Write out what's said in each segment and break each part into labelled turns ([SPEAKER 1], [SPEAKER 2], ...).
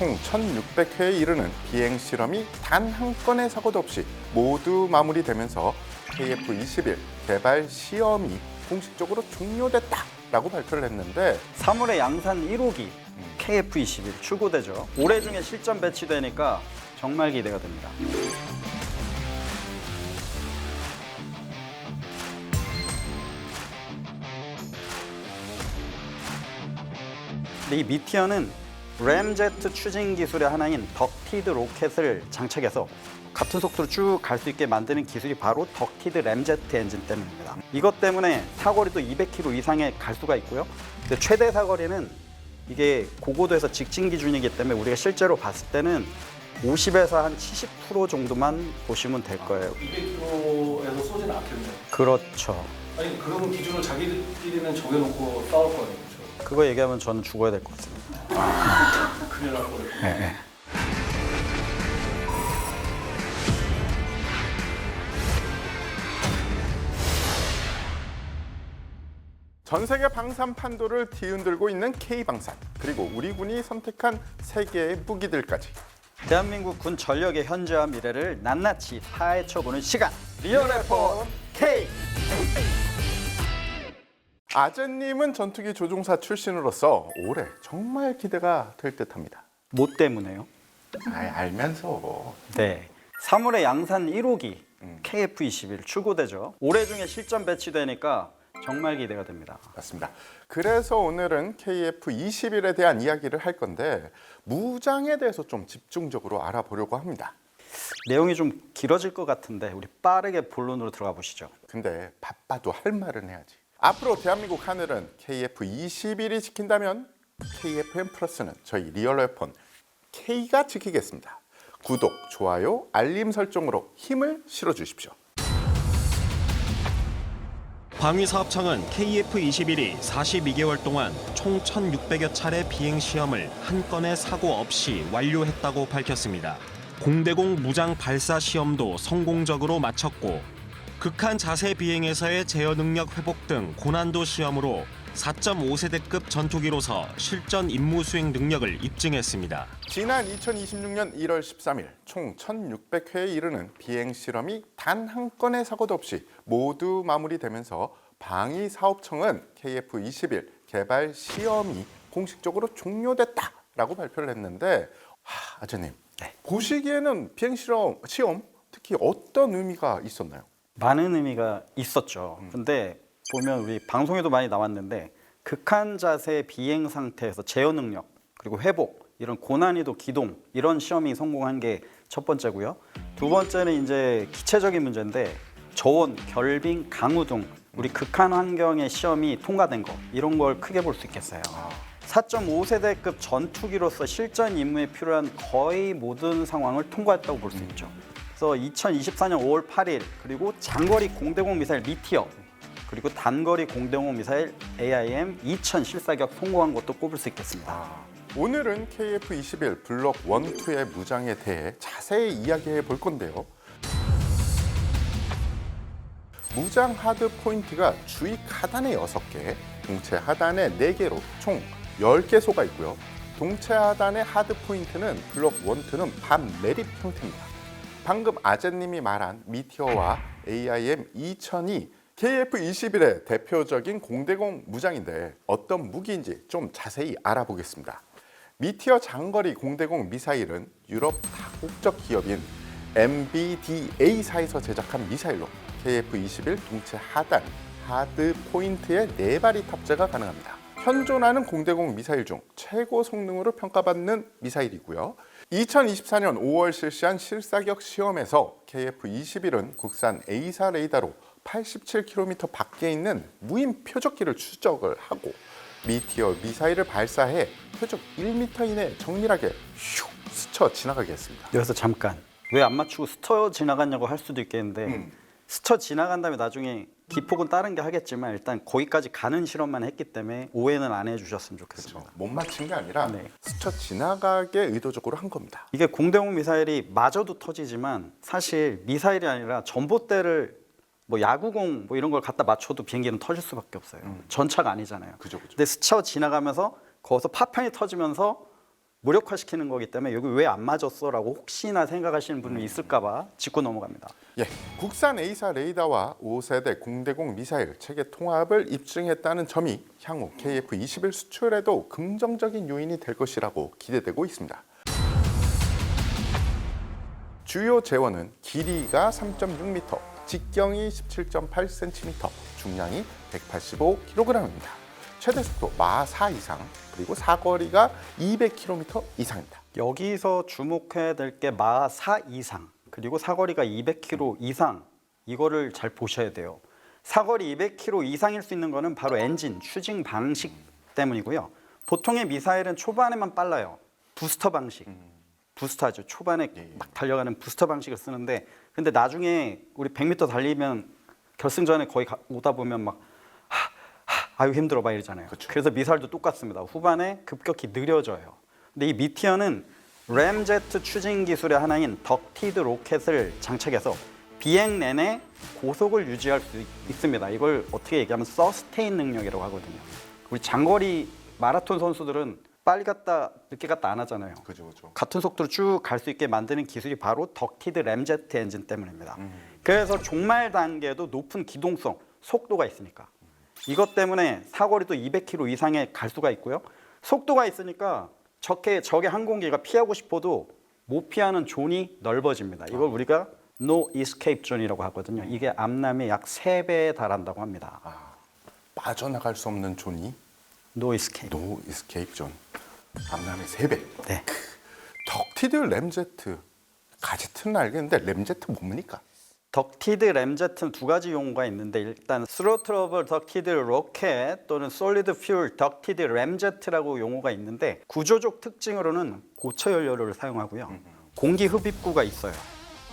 [SPEAKER 1] 총 1600회에 이르는 비행 실험이 단 한 건의 사고도 없이 모두 마무리되면서 KF-21 개발 시험이 공식적으로 종료됐다라고 발표를 했는데
[SPEAKER 2] 3월에 양산 1호기 KF-21 출고되죠. 올해 중에 실전 배치되니까 정말 기대가 됩니다. 근데 이 미티어는 램제트 추진 기술의 하나인 덕티드 로켓을 장착해서 같은 속도로 쭉 갈 수 있게 만드는 기술이 바로 덕티드 램제트 엔진 때문입니다. 이것 때문에 사거리도 200km 이상에 갈 수가 있고요. 근데 최대 사거리는 이게 고고도에서 직진 기준이기 때문에 우리가 실제로 봤을 때는 50에서 한 70% 정도만 보시면 될 거예요.
[SPEAKER 3] 200km에서 쏘지는 않겠네요.
[SPEAKER 2] 그렇죠.
[SPEAKER 3] 아니 그런 기준을 자기들끼리는 정해놓고 싸울 거 아니에요?
[SPEAKER 2] 그거 얘기하면 저는 죽어야 될 것 같습니다.
[SPEAKER 3] 큰일 날 뻔했네.
[SPEAKER 2] 네.
[SPEAKER 1] 전 세계 방산 판도를 뒤흔들고 있는 K방산, 그리고 우리 군이 선택한 세 개의 무기들까지
[SPEAKER 2] 대한민국 군 전력의 현재와 미래를 낱낱이 파헤쳐보는 시간, 리얼 K!
[SPEAKER 1] 아재님은 전투기 조종사 출신으로서 올해 정말 기대가 될 듯합니다.
[SPEAKER 2] 뭐 때문에요?
[SPEAKER 1] 알면서.
[SPEAKER 2] 네, 3월에 양산 1호기 KF-21 출고되죠. 올해 중에 실전 배치되니까 정말 기대가 됩니다.
[SPEAKER 1] 맞습니다. 그래서 오늘은 KF-21에 대한 이야기를 할 건데 무장에 대해서 좀 집중적으로 알아보려고 합니다.
[SPEAKER 2] 내용이 좀 길어질 것 같은데 우리 빠르게 본론으로 들어가 보시죠.
[SPEAKER 1] 근데 바빠도 할 말은 해야지. 앞으로 대한민국 하늘은 KF-21이 지킨다면 KFM 플러스는 저희 리얼웨폰 K가 지키겠습니다. 구독, 좋아요, 알림 설정으로 힘을 실어주십시오.
[SPEAKER 4] 방위사업청은 KF-21이 42개월 동안 총 1,600여 차례 비행 시험을 한 건의 사고 없이 완료했다고 밝혔습니다. 공대공 무장 발사 시험도 성공적으로 마쳤고 극한 자세 비행에서의 제어 능력 회복 등 고난도 시험으로 4.5세대급 전투기로서 실전 임무 수행 능력을 입증했습니다.
[SPEAKER 1] 지난 2026년 1월 13일 총 1,600회에 이르는 비행 실험이 단 한 건의 사고도 없이 모두 마무리되면서 방위사업청은 KF-21 개발 시험이 공식적으로 종료됐다라고 발표를 했는데 아재님,
[SPEAKER 2] 네.
[SPEAKER 1] 보시기에는 비행 시험 특히 어떤 의미가 있었나요?
[SPEAKER 2] 많은 의미가 있었죠. 근데 보면 우리 방송에도 많이 나왔는데 극한 자세 비행 상태에서 제어 능력 그리고 회복 이런 고난이도 기동 이런 시험이 성공한 게 첫 번째고요. 두 번째는 이제 기체적인 문제인데 저온, 결빙, 강우 등 우리 극한 환경의 시험이 통과된 거 이런 걸 크게 볼 수 있겠어요. 4.5세대급 전투기로서 실전 임무에 필요한 거의 모든 상황을 통과했다고 볼 수 있죠. 그래서 2024년 5월 8일 그리고 장거리 공대공 미사일 미티어 그리고 단거리 공대공 미사일 AIM-2000 실사격 성공한 것도 꼽을 수 있겠습니다.
[SPEAKER 1] 오늘은 KF-21 블록 1, 2의 무장에 대해 자세히 이야기해 볼 건데요. 무장 하드 포인트가 주익 하단에 6개, 동체 하단에 4개로 총 10개소가 있고요. 동체 하단의 하드 포인트는 블록 1, 2는 반 매립 형태입니다. 방금 아재님이 말한 미티어와 AIM-2000이 KF-21의 대표적인 공대공 무장인데 어떤 무기인지 좀 자세히 알아보겠습니다. 미티어 장거리 공대공 미사일은 유럽 다국적 기업인 MBDA사에서 제작한 미사일로 KF-21 동체 하단, 하드 포인트에 4발이 탑재가 가능합니다. 현존하는 공대공 미사일 중 최고 성능으로 평가받는 미사일이고요. 2024년 5월 실시한 실사격 시험에서 KF-21은 국산 A사 레이더로 87km 밖에 있는 무인 표적기를 추적을 하고 미티어 미사일을 발사해 표적 1m 이내에 정밀하게 슉 스쳐 지나가게 했습니다.
[SPEAKER 2] 여기서 잠깐 왜 안 맞추고 스쳐 지나갔냐고 할 수도 있겠는데 스쳐 지나간 다음에 나중에 기폭은 다른 게 하겠지만 일단 거기까지 가는 실험만 했기 때문에 오해는 안 해주셨으면 좋겠습니다.
[SPEAKER 1] 못 맞힌 게 아니라
[SPEAKER 2] 네.
[SPEAKER 1] 스쳐 지나가게 의도적으로 한 겁니다.
[SPEAKER 2] 이게 공대공 미사일이 맞아도 터지지만 사실 미사일이 아니라 전봇대를 뭐 야구공 뭐 이런 걸 갖다 맞춰도 비행기는 터질 수밖에 없어요. 전차가 아니잖아요.
[SPEAKER 1] 그죠.
[SPEAKER 2] 근데 스쳐 지나가면서 거기서 파편이 터지면서 무력화시키는 거기 때문에 여기 왜 안 맞았어라고 혹시나 생각하시는 분이 있을까봐 짚고 넘어갑니다.
[SPEAKER 1] 예, 국산 A사 레이더와 5세대 공대공 미사일 체계 통합을 입증했다는 점이 향후 KF-21 수출에도 긍정적인 요인이 될 것이라고 기대되고 있습니다. 주요 재원은 길이가 3.6m, 직경이 17.8cm, 중량이 185kg입니다. 최대 속도 마 4 이상, 그리고 사거리가 200km 이상입니다.
[SPEAKER 2] 여기서 주목해야 될 게 마 4 이상 그리고 사거리가 200km 이상 이거를 잘 보셔야 돼요. 사거리 200km 이상일 수 있는 거는 바로 엔진, 추진 방식 때문이고요. 보통의 미사일은 초반에만 빨라요. 부스터 방식. 부스터죠. 초반에 막 달려가는 부스터 방식을 쓰는데 근데 나중에 우리 100m 달리면 결승전에 거의 오다 보면 막 아유 힘들어 막 이러잖아요.
[SPEAKER 1] 그쵸.
[SPEAKER 2] 그래서 미사일도 똑같습니다. 후반에 급격히 느려져요. 근데 이 미티어는 램제트 추진 기술의 하나인 덕티드 로켓을 장착해서 비행 내내 고속을 유지할 수 있습니다. 이걸 어떻게 얘기하면 서스테인 능력이라고 하거든요. 우리 장거리 마라톤 선수들은 빨리 갔다 늦게 갔다 안 하잖아요.
[SPEAKER 1] 그죠, 그죠.
[SPEAKER 2] 같은 속도로 쭉 갈 수 있게 만드는 기술이 바로 덕티드 램제트 엔진 때문입니다. 그래서 종말 단계에도 높은 기동성, 속도가 있으니까. 이것 때문에 사거리도 200km 이상에 갈 수가 있고요. 속도가 있으니까 적의 항공기가 피하고 싶어도 못 피하는 존이 넓어집니다. 이걸 우리가 No Escape Zone이라고 하거든요. 이게 암남의 약 3배에 달한다고 합니다.
[SPEAKER 1] 빠져나갈 수 없는 존이
[SPEAKER 2] No Escape.
[SPEAKER 1] 노 이스케이프 존. 암남의 3배.
[SPEAKER 2] 네.
[SPEAKER 1] 덕티드 램제트. 가제트는 알겠는데 램제트 뭡니까?
[SPEAKER 2] 덕티드 램제트는 두 가지 용어가 있는데 일단 스로틀러블 덕티드 로켓 또는 솔리드 퓨얼 덕티드 램제트라고 용어가 있는데 구조적 특징으로는 고체 연료를 사용하고요. 공기 흡입구가 있어요.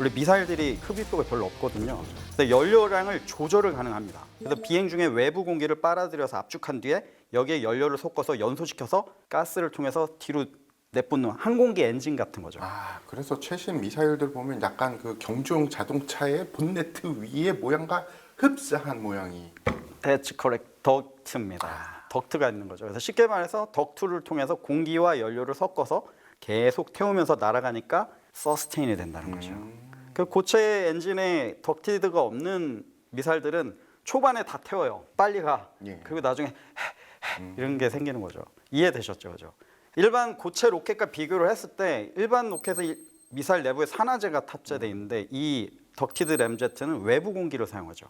[SPEAKER 2] 원래 미사일들이 흡입구가 별로 없거든요. 그래서 연료량을 조절을 가능합니다. 그래서 비행 중에 외부 공기를 빨아들여서 압축한 뒤에 여기에 연료를 섞어서 연소시켜서 가스를 통해서 뒤로 내뿜는 항공기 엔진 같은 거죠.
[SPEAKER 1] 그래서 최신 미사일들 보면 약간 그 경주용 자동차의 본네트 위의 모양과 흡사한 모양이.
[SPEAKER 2] That's correct. 덕트입니다. 덕트가 있는 거죠. 그래서 쉽게 말해서 덕트를 통해서 공기와 연료를 섞어서 계속 태우면서 날아가니까 서스테인이 된다는 거죠. 그 고체 엔진에 덕티드가 없는 미사일들은 초반에 다 태워요. 빨리 가.
[SPEAKER 1] 예.
[SPEAKER 2] 그리고 나중에 이런 게 생기는 거죠. 이해되셨죠, 그죠? 일반 고체 로켓과 비교를 했을 때 일반 로켓의 미사일 내부에 산화제가 탑재되어 있는데 이 덕티드 램제트는 외부 공기를 사용하죠.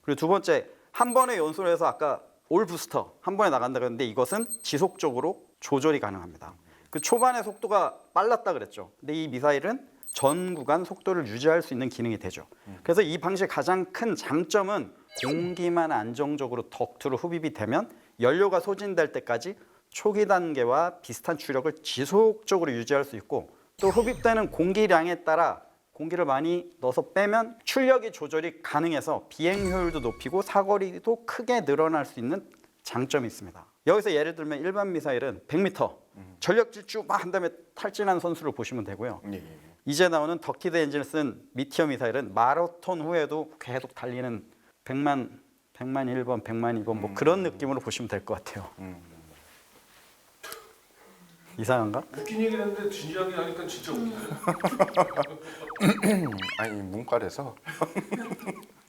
[SPEAKER 2] 그리고 두 번째, 한 번에 연소를 해서 아까 올 부스터 한 번에 나간다 그랬는데 이것은 지속적으로 조절이 가능합니다. 그 초반에 속도가 빨랐다 그랬죠. 근데 이 미사일은 전 구간 속도를 유지할 수 있는 기능이 되죠. 그래서 이 방식의 가장 큰 장점은 공기만 안정적으로 덕트로 흡입이 되면 연료가 소진될 때까지 초기 단계와 비슷한 추력을 지속적으로 유지할 수 있고 또 흡입되는 공기량에 따라 공기를 많이 넣어서 빼면 출력이 조절이 가능해서 비행 효율도 높이고 사거리도 크게 늘어날 수 있는 장점이 있습니다. 여기서 예를 들면 일반 미사일은 100m 전력 질주 막 한 다음에 탈진한 선수를 보시면 되고요.
[SPEAKER 1] 예.
[SPEAKER 2] 이제 나오는 덕티드 엔진을 쓴 미티어 미사일은 마라톤 후에도 계속 달리는 100만 1번, 100만 2번 뭐 그런 느낌으로 보시면 될 것 같아요. 이상한가?
[SPEAKER 3] 웃긴 얘기를 했는데 진지하게 하니까 진짜 웃기네.
[SPEAKER 1] 아니 문과래서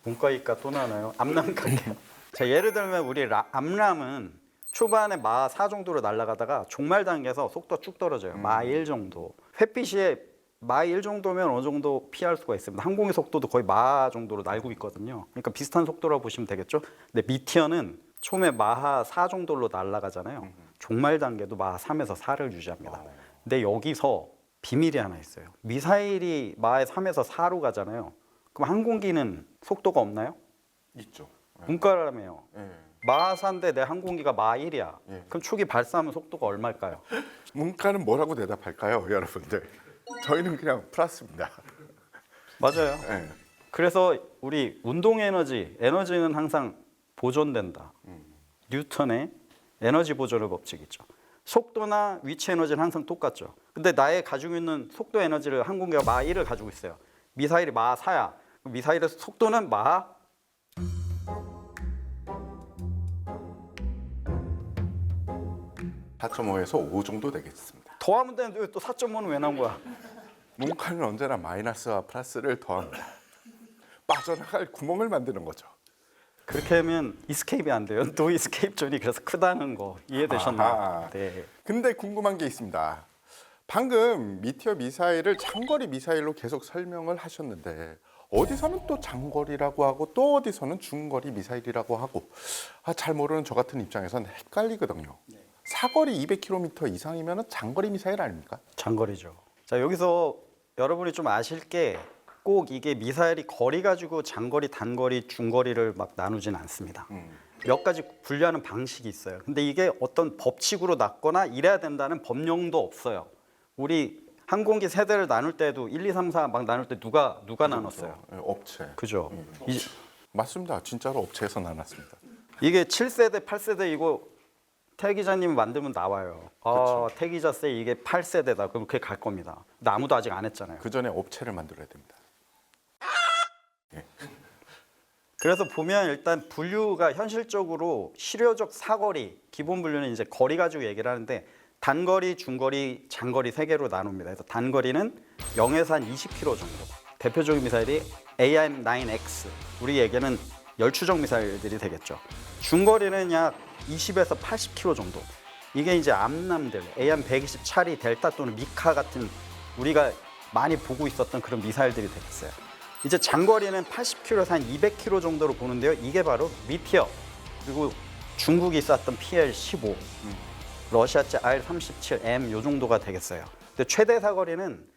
[SPEAKER 2] 문과이과 또 나와요. 암람 갈게요. 자, 예를 들면 우리 암람은 초반에 마 4 정도로 날아가다가 종말 단계에서 속도가 쭉 떨어져요. 마 1 정도. 햇빛이 마 1 정도면 어느 정도 피할 수가 있습니다. 항공의 속도도 거의 마 정도로 날고 있거든요. 그러니까 비슷한 속도라고 보시면 되겠죠. 근데 미티어는 처음에 마하 4 정도로 날아가잖아요. 종말 단계도 마하 3에서 4를 유지합니다. 근데 여기서 비밀이 하나 있어요. 미사일이 마하 3에서 4로 가잖아요. 그럼 항공기는 속도가 없나요?
[SPEAKER 1] 있죠.
[SPEAKER 2] 문과라며요.
[SPEAKER 1] 예.
[SPEAKER 2] 마하 4인데 내 항공기가 마하 1이야.
[SPEAKER 1] 예.
[SPEAKER 2] 그럼 초기 발사하면 속도가 얼마일까요?
[SPEAKER 1] 문과는 뭐라고 대답할까요, 여러분들? 저희는 그냥 플러스입니다.
[SPEAKER 2] 맞아요.
[SPEAKER 1] 예.
[SPEAKER 2] 그래서 우리 운동 에너지는 항상 보존된다. 뉴턴의 에너지 보존의 법칙 있죠. 속도나 위치 에너지는 항상 똑같죠. 근데 나의 가지고 있는 속도 에너지를 항공기가 마하 1을 가지고 있어요. 미사일이 마하 4야. 미사일의 속도는 마하
[SPEAKER 1] 4.5에서 5 정도 되겠습니다.
[SPEAKER 2] 더하면 되는데 왜 또 4.5는 왜 나온 거야?
[SPEAKER 1] 문과는 언제나 마이너스와 플러스를 더합니다. 빠져나갈 구멍을 만드는 거죠.
[SPEAKER 2] 그렇게 하면 이스케이프이 안 돼요. 노 이스케이프 존이 그래서 크다는 거 이해되셨나요?
[SPEAKER 1] 아하.
[SPEAKER 2] 네.
[SPEAKER 1] 근데 궁금한 게 있습니다. 방금 미티어 미사일을 장거리 미사일로 계속 설명을 하셨는데 어디서는 또 장거리라고 하고 또 어디서는 중거리 미사일이라고 하고 잘 모르는 저 같은 입장에서는 헷갈리거든요. 사거리 200km 이상이면 장거리 미사일 아닙니까?
[SPEAKER 2] 장거리죠. 자, 여기서 여러분이 좀 아실 게 꼭 이게 미사일이 거리 가지고 장거리, 단거리, 중거리를 막 나누진 않습니다. 몇 가지 분류하는 방식이 있어요. 근데 이게 어떤 법칙으로 낮거나 이래야 된다는 법령도 없어요. 우리 항공기 세대를 나눌 때도 1, 2, 3, 4 막 나눌 때 누가 나눴어요?
[SPEAKER 1] 네, 업체.
[SPEAKER 2] 그죠?
[SPEAKER 1] 맞습니다. 진짜로 업체에서 나눴습니다.
[SPEAKER 2] 이게 7세대, 8세대 이거 태 기자님 만들면 나와요. 태 기자 세 이게 8세대다. 그럼 그게 갈 겁니다. 근데 아무도 아직 안 했잖아요.
[SPEAKER 1] 그 전에 업체를 만들어야 됩니다.
[SPEAKER 2] 그래서 보면 일단 분류가 현실적으로 실효적 사거리, 기본 분류는 이제 거리 가지고 얘기를 하는데 단거리, 중거리, 장거리 세 개로 나눕니다. 그래서 단거리는 0에서 한 20km 정도. 대표적인 미사일이 AIM-9X. 우리 얘기는 열추적 미사일들이 되겠죠. 중거리는 약 20에서 80km 정도. 이게 이제 암남들, AIM-120 차리, 델타 또는 미카 같은 우리가 많이 보고 있었던 그런 미사일들이 되겠어요. 이제 장거리는 80km에서 한 200km 정도로 보는데요. 이게 바로 미티어, 그리고 중국이 쐈던 PL-15, 러시아제 R-37M 요 정도가 되겠어요. 근데 최대 사거리는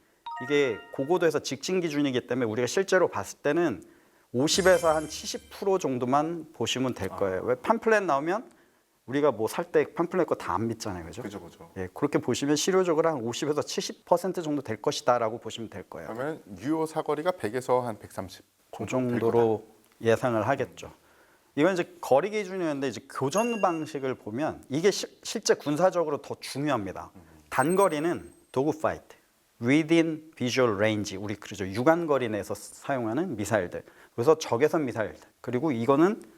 [SPEAKER 2] 이게 고고도에서 직진 기준이기 때문에 우리가 실제로 봤을 때는 50에서 한 70% 정도만 보시면 될 거예요. 왜 팜플렛 나오면 우리가 뭐 살 때 팜플렛 거 다 안 믿잖아요, 그죠?
[SPEAKER 1] 그죠.
[SPEAKER 2] 예, 그렇게 보시면 실효적으로 한 50에서 70% 정도 될 것이다라고 보시면 될 거예요.
[SPEAKER 1] 그러면 유효 사거리가 100에서 한 130.
[SPEAKER 2] 그 정도로 예상을 하겠죠. 이건 이제 거리 기준이었는데 이제 교전 방식을 보면 이게 실제 군사적으로 더 중요합니다. 단거리는 도그 파이트, within visual range, 우리 그러죠. 유관거리 내에서 사용하는 미사일들. 그래서 적외선 미사일들. 그리고 이거는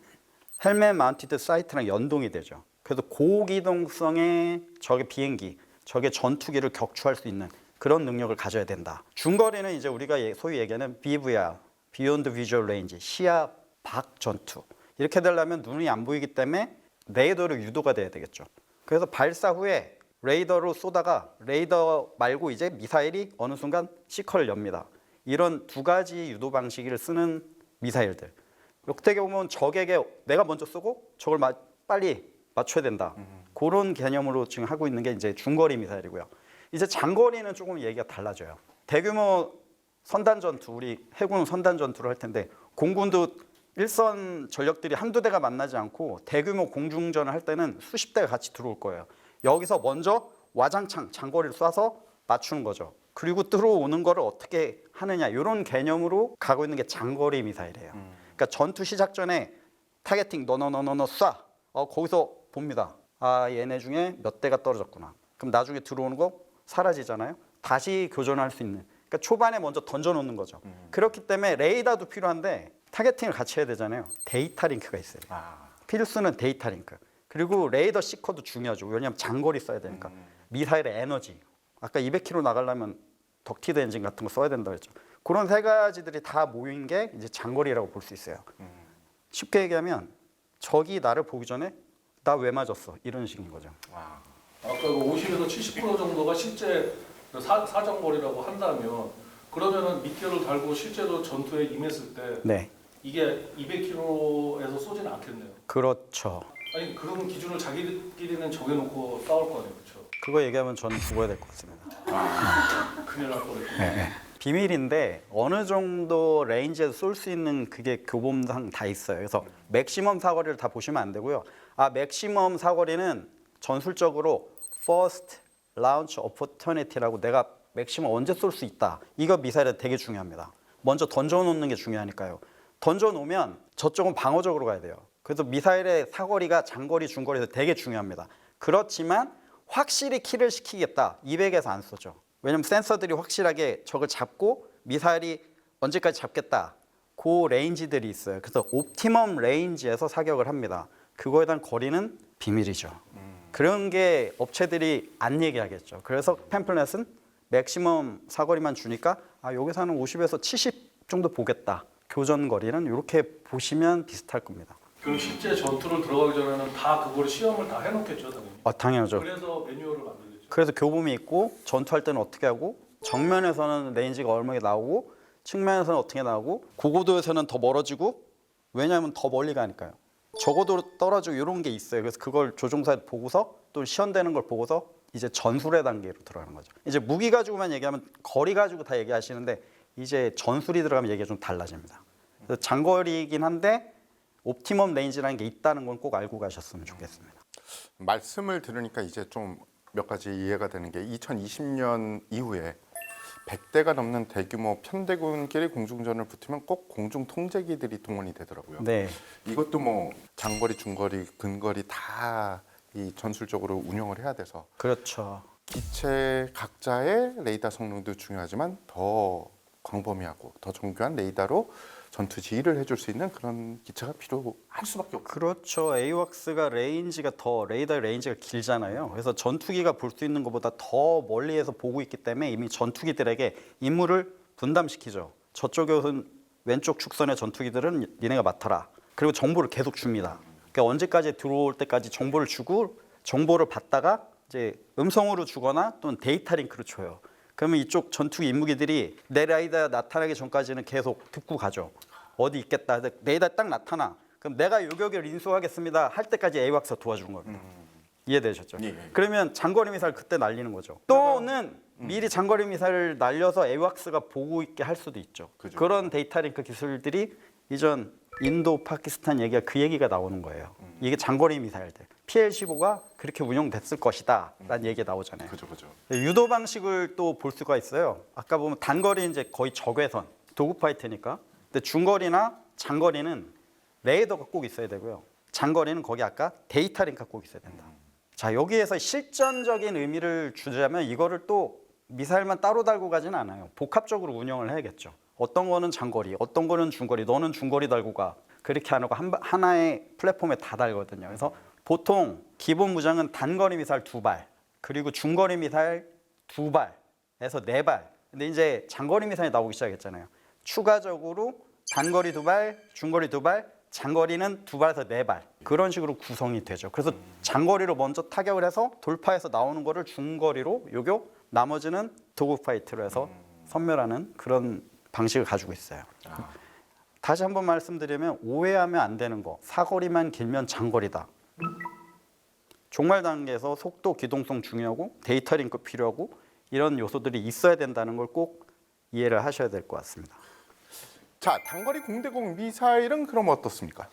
[SPEAKER 2] 헬멧 마운티드 사이트랑 연동이 되죠. 그래서 고기동성의 적의 비행기, 적의 전투기를 격추할 수 있는 그런 능력을 가져야 된다. 중거리는 이제 우리가 소위 얘기하는 BVR, Beyond Visual Range, 시야 밖 전투. 이렇게 되려면 눈이 안 보이기 때문에 레이더로 유도가 돼야 되겠죠. 그래서 발사 후에 레이더로 쏘다가 레이더 말고 이제 미사일이 어느 순간 시커를 엽니다. 이런 두 가지 유도 방식을 쓰는 미사일들. 어떻게 보면 적에게 내가 먼저 쏘고 적을 빨리 맞춰야 된다. 그런 개념으로 지금 하고 있는 게 이제 중거리 미사일이고요. 이제 장거리는 조금 얘기가 달라져요. 대규모 선단 전투, 우리 해군 선단 전투를 할 텐데 공군도 일선 전력들이 한두 대가 만나지 않고 대규모 공중전을 할 때는 수십 대가 같이 들어올 거예요. 여기서 먼저 와장창 장거리를 쏴서 맞추는 거죠. 그리고 들어오는 거를 어떻게 하느냐 이런 개념으로 가고 있는 게 장거리 미사일이에요. 그러니까 전투 시작 전에 타겟팅 너 쏴. 거기서 봅니다. 얘네 중에 몇 대가 떨어졌구나. 그럼 나중에 들어오는 거 사라지잖아요. 다시 교전할 수 있는. 그러니까 초반에 먼저 던져놓는 거죠. 그렇기 때문에 레이더도 필요한데 타겟팅을 같이 해야 되잖아요. 데이터 링크가 있어요. 필수는 데이터 링크. 그리고 레이더 시커도 중요하죠. 왜냐하면 장거리 써야 되니까. 미사일의 에너지. 아까 200km 나가려면 덕티드 엔진 같은 거 써야 된다 그랬죠. 그런 세 가지들이 다 모인 게 이제 장거리라고 볼 수 있어요. 쉽게 얘기하면 적이 나를 보기 전에 나 왜 맞았어? 이런 식인 거죠.
[SPEAKER 3] 아까 그 50에서 70% 정도가 실제 사정거리라고 한다면 그러면은 미티어를 달고 실제로 전투에 임했을 때
[SPEAKER 2] 네,
[SPEAKER 3] 이게 200km에서 쏘지는 않겠네요.
[SPEAKER 2] 그렇죠.
[SPEAKER 3] 아니 그런 기준을 자기들끼리는 정해놓고 싸울 거 아니에요, 그렇죠?
[SPEAKER 2] 그거 얘기하면 저는 죽어야 될 것 같습니다.
[SPEAKER 3] 큰일 날 뻔했죠.
[SPEAKER 2] 비밀인데 어느 정도 레인지에서 쏠 수 있는 그게 교범상 다 있어요. 그래서 맥시멈 사거리를 다 보시면 안 되고요. 맥시멈 사거리는 전술적으로 First Launch Opportunity라고 내가 맥시멈 언제 쏠 수 있다. 이거 미사일에 되게 중요합니다. 먼저 던져놓는 게 중요하니까요. 던져놓으면 저쪽은 방어적으로 가야 돼요. 그래서 미사일의 사거리가 장거리, 중거리에서 되게 중요합니다. 그렇지만 확실히 킬을 시키겠다. 200에서 안 쏘죠. 왜냐면 센서들이 확실하게 적을 잡고 미사일이 언제까지 잡겠다. 그 레인지들이 있어요. 그래서 옵티멈 레인지에서 사격을 합니다. 그거에 대한 거리는 비밀이죠. 그런 게 업체들이 안 얘기하겠죠. 그래서 팸플렛은 맥시멈 사거리만 주니까 여기서는 50에서 70 정도 보겠다. 교전 거리는 이렇게 보시면 비슷할 겁니다.
[SPEAKER 3] 그럼 실제 전투를 들어가기 전에는 다 그걸 시험을 다 해놓겠죠, 당연히.
[SPEAKER 2] 당연하죠.
[SPEAKER 3] 그래서 매뉴얼을 만들겠죠.
[SPEAKER 2] 그래서 교범이 있고 전투할 때는 어떻게 하고 정면에서는 레인지가 얼마나 나오고 측면에서는 어떻게 나오고 고고도에서는 더 멀어지고 왜냐하면 더 멀리 가니까요. 저고도로 떨어지고 이런 게 있어요. 그래서 그걸 조종사에 보고서 또 시연되는 걸 보고서 이제 전술의 단계로 들어가는 거죠. 이제 무기 가지고만 얘기하면 거리 가지고 다 얘기하시는데 이제 전술이 들어가면 얘기가 좀 달라집니다. 그래서 장거리이긴 한데 옵티멈 레인지라는 게 있다는 건 꼭 알고 가셨으면 좋겠습니다.
[SPEAKER 1] 말씀을 들으니까 이제 좀 몇 가지 이해가 되는 게 2020년 이후에 100대가 넘는 대규모 편대군끼리 공중전을 붙으면 꼭 공중 통제기들이 동원이 되더라고요.
[SPEAKER 2] 네,
[SPEAKER 1] 이것도 뭐 장거리, 중거리, 근거리 다 이 전술적으로 운영을 해야 돼서
[SPEAKER 2] 그렇죠.
[SPEAKER 1] 기체 각자의 레이더 성능도 중요하지만 더 광범위하고 더 정교한 레이더로 전투 지휘를 해줄 수 있는 그런 기체가 필요할 수밖에 없고.
[SPEAKER 2] 그렇죠. AWACS가 레이더 레인지가 길잖아요. 그래서 전투기가 볼 수 있는 것보다 더 멀리에서 보고 있기 때문에 이미 전투기들에게 임무를 분담시키죠. 저쪽에서는 왼쪽 축선의 전투기들은 니네가 맡아라. 그리고 정보를 계속 줍니다. 그러니까 언제까지 들어올 때까지 정보를 주고 정보를 받다가 이제 음성으로 주거나 또는 데이터 링크로 줘요. 그러면 이쪽 전투기 임무기들이 내 레이더 나타나기 전까지는 계속 듣고 가죠. 어디 있겠다. 레이더 딱 나타나. 그럼 내가 요격을 인수하겠습니다. 할 때까지 AWACS가 도와주는 겁니다. 이해되셨죠?
[SPEAKER 1] 예.
[SPEAKER 2] 그러면 장거리 미사일 그때 날리는 거죠. 또는 미리 장거리 미사일을 날려서 AWACS가 보고 있게 할 수도 있죠.
[SPEAKER 1] 그죠.
[SPEAKER 2] 그런 데이터 링크 기술들이 이전 인도, 파키스탄 얘기가 그 얘기가 나오는 거예요. 이게 장거리 미사일들. PL-15가 그렇게 운용됐을 것이다 라는 얘기가 나오잖아요.
[SPEAKER 1] 그죠.
[SPEAKER 2] 유도 방식을 또 볼 수가 있어요. 아까 보면 단거리 이제 거의 적외선, 도그파이트니까. 근데 중거리나 장거리는 레이더가 꼭 있어야 되고요. 장거리는 거기 아까 데이터 링크가 꼭 있어야 된다. 자, 여기에서 실전적인 의미를 주자면 이거를 또 미사일만 따로 달고 가지는 않아요. 복합적으로 운영을 해야겠죠. 어떤 거는 장거리, 어떤 거는 중거리, 너는 중거리 달고 가. 그렇게 안 하고 하나의 플랫폼에 다 달거든요. 그래서 보통 기본 무장은 단거리 미사일 2발, 그리고 중거리 미사일 2발에서 4발. 근데 이제 장거리 미사일이 나오기 시작했잖아요. 추가적으로 단거리 2발, 중거리 2발, 장거리는 2발에서 4발. 그런 식으로 구성이 되죠. 그래서 장거리로 먼저 타격을 해서 돌파해서 나오는 거를 중거리로 요격, 나머지는 도그파이트로 해서 섬멸하는 그런 방식을 가지고 있어요. 다시 한번 말씀드리면 오해하면 안 되는 거. 사거리만 길면 장거리다. 종말 단계에서 속도, 기동성 중요하고 데이터 링크 필요하고 이런 요소들이 있어야 된다는 걸 꼭 이해를 하셔야 될 것 같습니다.
[SPEAKER 1] 자, 단거리 공대공 미사일은 그럼 어떻습니까?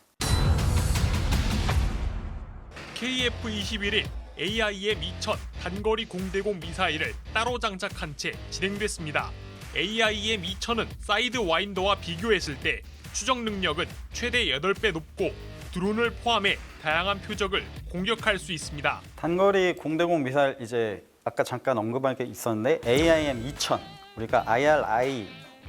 [SPEAKER 5] KF-21이 AIM-2000 단거리 공대공 미사일을 따로 장착한 채 진행됐습니다. AIM-2000은 사이드 와인더와 비교했을 때 추적 능력은 최대 8배 높고 드론을 포함해 다양한 표적을 공격할 수 있습니다.
[SPEAKER 2] 단거리 공대공 미사일 이제 아까 잠깐 언급한 게 있었는데 AIM-2000 우리가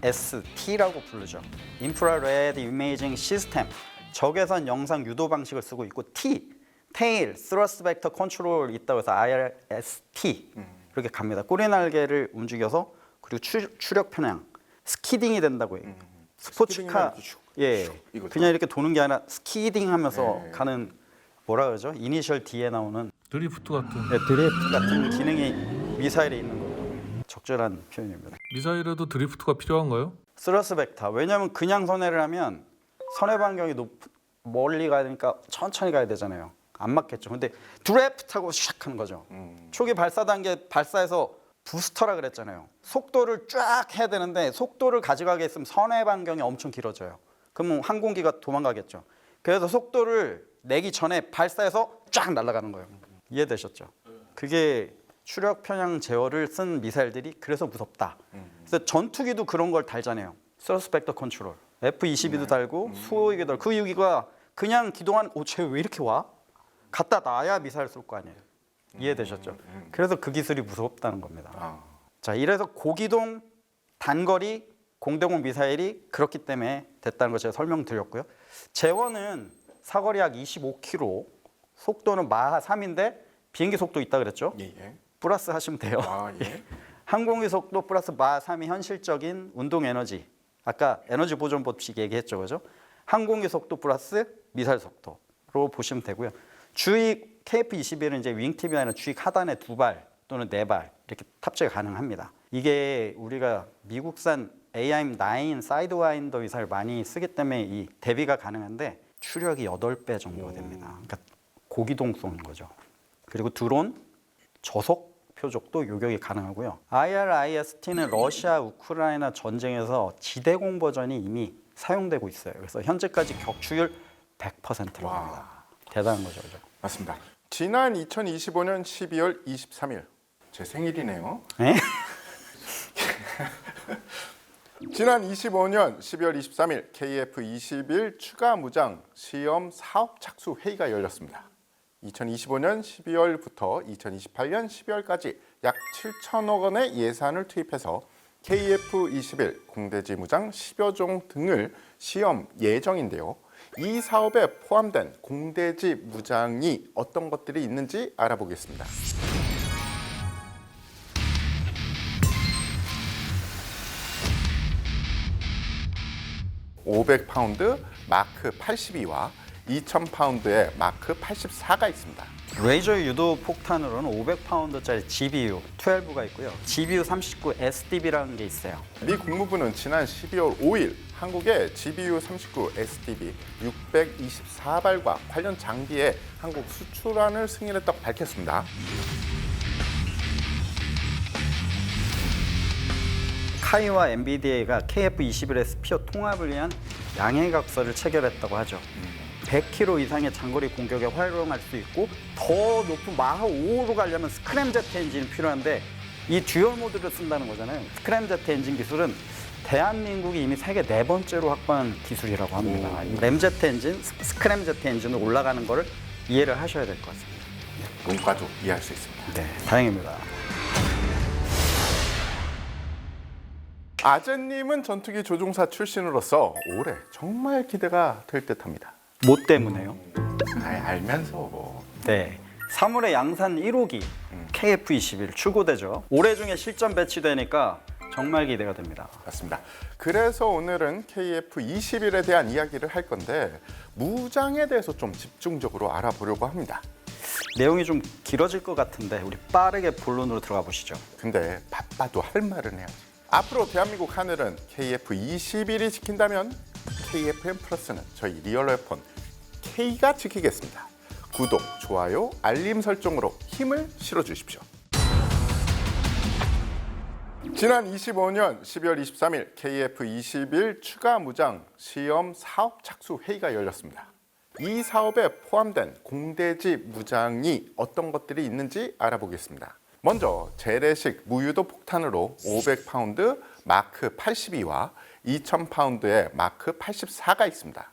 [SPEAKER 2] IRIS-T라고 부르죠. 인프라레드 이미징 시스템 적외선 영상 유도 방식을 쓰고 있고 T 테일 스러스트 벡터 컨트롤 있다고 해서 IRS-T 이렇게 갑니다. 꼬리 날개를 움직여서 그리고 추력 편향 스키딩이 된다고 해요. 스포츠카
[SPEAKER 1] 이거죠.
[SPEAKER 2] 그냥 이렇게 도는 게 아니라 스키딩하면서 가는 뭐라 그러죠? 이니셜 D에 나오는
[SPEAKER 3] 드리프트 같은.
[SPEAKER 2] 드리프트 같은 기능이 미사일에 있는 거예요. 적절한 표현입니다.
[SPEAKER 3] 미사일에도 드리프트가 필요한가요?
[SPEAKER 2] 스러스 벡터. 왜냐하면 그냥 선회를 하면 선회 반경이 멀리 가야 되니까 천천히 가야 되잖아요. 안 맞겠죠. 근데 드래프트하고 시작하는 거죠. 초기 발사 단계 발사해서 부스터라 그랬잖아요. 속도를 쫙 해야 되는데 속도를 가져가게 했으면 선회 반경이 엄청 길어져요. 그러면 항공기가 도망가겠죠. 그래서 속도를 내기 전에 발사해서 쫙 날아가는 거예요. 이해되셨죠? 그게 추력 편향 제어를 쓴 미사일들이 그래서 무섭다. 그래서 전투기도 그런 걸 달잖아요. 서스 벡터 컨트롤. F-22도 달고 수호기도 달고 그 유기가 그냥 기동한 쟤 왜 이렇게 와? 갖다 놔야 미사일 쏠 거 아니에요. 이해되셨죠? 그래서 그 기술이 무섭다는 겁니다. 자, 이래서 고기동 단거리 공대공 미사일이 그렇기 때문에 됐다는 걸 제가 설명드렸고요. 재원은 사거리 약 25km, 속도는 마하 3인데 비행기 속도 있다 그랬죠?
[SPEAKER 1] 예, 예.
[SPEAKER 2] 플러스 하시면 돼요.
[SPEAKER 1] 아, 예.
[SPEAKER 2] 항공기 속도 플러스 마 3이 현실적인 운동 에너지. 아까 에너지 보존 법칙 얘기했죠, 그죠? 항공기 속도 플러스 미사일 속도로 보시면 되고요. 주익 KF-21은 이제 윙팁이 아니라 주익 하단에 2발 또는 4발 이렇게 탑재가 가능합니다. 이게 우리가 미국산 AIM-9 사이드와인더 미사일 많이 쓰기 때문에 이 대비가 가능한데 추력이 8배 정도가 됩니다. 그러니까 고기동 쏘는 거죠. 그리고 드론, 저속 표적도 요격이 가능하고요. IRIS-T는 러시아 우크라이나 전쟁에서 지대공 버전이 이미 사용되고 있어요. 그래서 현재까지 격추율 100%라고 합니다. 대단한 거죠, 그죠?
[SPEAKER 1] 맞습니다. 지난 2025년 12월 23일 제 생일이네요.
[SPEAKER 2] 네?
[SPEAKER 1] 지난 25년 12월 23일 KF-21 추가 무장 시험 사업 착수 회의가 열렸습니다. 2025년 12월부터 2028년 12월까지 약 7천억 원의 예산을 투입해서 KF-21 공대지 무장 10여 종 등을 시험 예정인데요. 이 사업에 포함된 공대지 무장이 어떤 것들이 있는지 알아보겠습니다. 500파운드 마크 82와 2000파운드의 마크 84가 있습니다.
[SPEAKER 2] 레이저 유도 폭탄으로는 500파운드짜리 GBU 12가 있고요. GBU 39 SDB라는 게 있어요.
[SPEAKER 1] 미 국무부는 지난 12월 5일 한국의 GBU 39 SDB 624발과 관련 장비의 한국 수출안을 승인했다고 밝혔습니다.
[SPEAKER 2] 카이와 엔비디아가 KF-21의 스피어 통합을 위한 양해각서를 체결했다고 하죠. 100km 이상의 장거리 공격에 활용할 수 있고 더 높은 마하 5로 가려면 스크램제트 엔진이 필요한데 이 듀얼 모드를 쓴다는 거잖아요. 스크램제트 엔진 기술은 대한민국이 이미 세계 4번째로 확보한 기술이라고 합니다. 이 램제트 엔진, 스크램제트 엔진으로 올라가는 거를 이해를 하셔야 될 것 같습니다.
[SPEAKER 1] 문과도 이해할 수 있습니다.
[SPEAKER 2] 네, 다행입니다.
[SPEAKER 1] 아재님은 전투기 조종사 출신으로서 올해 정말 기대가 될 듯합니다.
[SPEAKER 2] 뭐 때문에요?
[SPEAKER 1] 알면서 뭐.
[SPEAKER 2] 네. 3월에 양산 1호기 KF-21 출고되죠. 올해 중에 실전 배치되니까 정말 기대가 됩니다.
[SPEAKER 1] 맞습니다. 그래서 오늘은 KF-21에 대한 이야기를 할 건데 무장에 대해서 좀 집중적으로 알아보려고 합니다.
[SPEAKER 2] 내용이 좀 길어질 것 같은데 우리 빠르게 본론으로 들어가 보시죠.
[SPEAKER 1] 근데 바빠도 할 말은 해야지. 앞으로 대한민국 하늘은 KF-21이 지킨다면 KFM 플러스는 저희 리얼 웨폰 K가 지키겠습니다. 구독, 좋아요, 알림 설정으로 힘을 실어주십시오. 지난 25년 12월 23일 KF-21 추가 무장 시험 사업 착수 회의가 열렸습니다. 이 사업에 포함된 공대지 무장이 어떤 것들이 있는지 알아보겠습니다. 먼저 재래식 무유도 폭탄으로 500파운드 마크 82와 2000파운드의 마크 84가 있습니다.